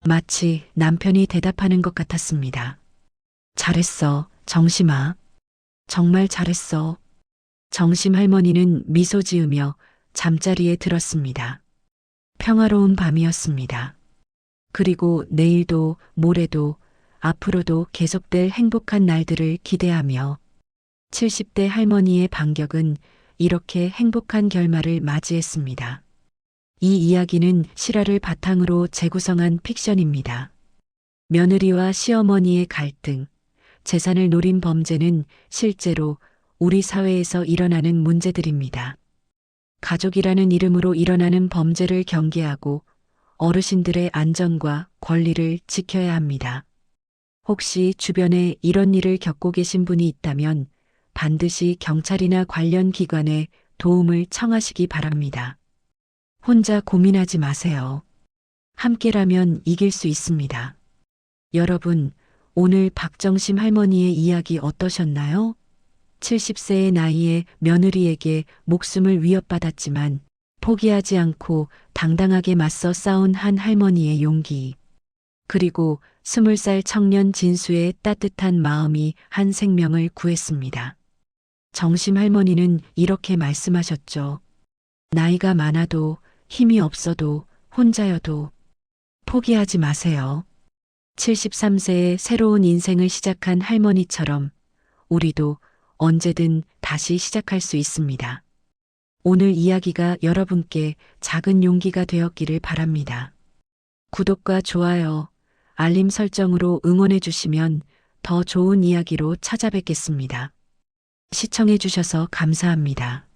마치 남편이 대답하는 것 같았습니다. 잘했어, 정심아. 정말 잘했어. 정심 할머니는 미소 지으며 잠자리에 들었습니다. 평화로운 밤이었습니다. 그리고 내일도 모레도 앞으로도 계속될 행복한 날들을 기대하며 70대 할머니의 반격은 이렇게 행복한 결말을 맞이했습니다. 이 이야기는 실화를 바탕으로 재구성한 픽션입니다. 며느리와 시어머니의 갈등, 재산을 노린 범죄는 실제로 우리 사회에서 일어나는 문제들입니다. 가족이라는 이름으로 일어나는 범죄를 경계하고 어르신들의 안전과 권리를 지켜야 합니다. 혹시 주변에 이런 일을 겪고 계신 분이 있다면 반드시 경찰이나 관련 기관에 도움을 청하시기 바랍니다. 혼자 고민하지 마세요. 함께라면 이길 수 있습니다. 여러분, 오늘 박정심 할머니의 이야기 어떠셨나요? 70세의 나이에 며느리에게 목숨을 위협받았지만 포기하지 않고 당당하게 맞서 싸운 한 할머니의 용기. 그리고 20살 청년 진수의 따뜻한 마음이 한 생명을 구했습니다. 정심 할머니는 이렇게 말씀하셨죠. 나이가 많아도 힘이 없어도 혼자여도 포기하지 마세요. 73세의 새로운 인생을 시작한 할머니처럼 우리도 언제든 다시 시작할 수 있습니다. 오늘 이야기가 여러분께 작은 용기가 되었기를 바랍니다. 구독과 좋아요, 알림 설정으로 응원해 주시면 더 좋은 이야기로 찾아뵙겠습니다. 시청해 주셔서 감사합니다.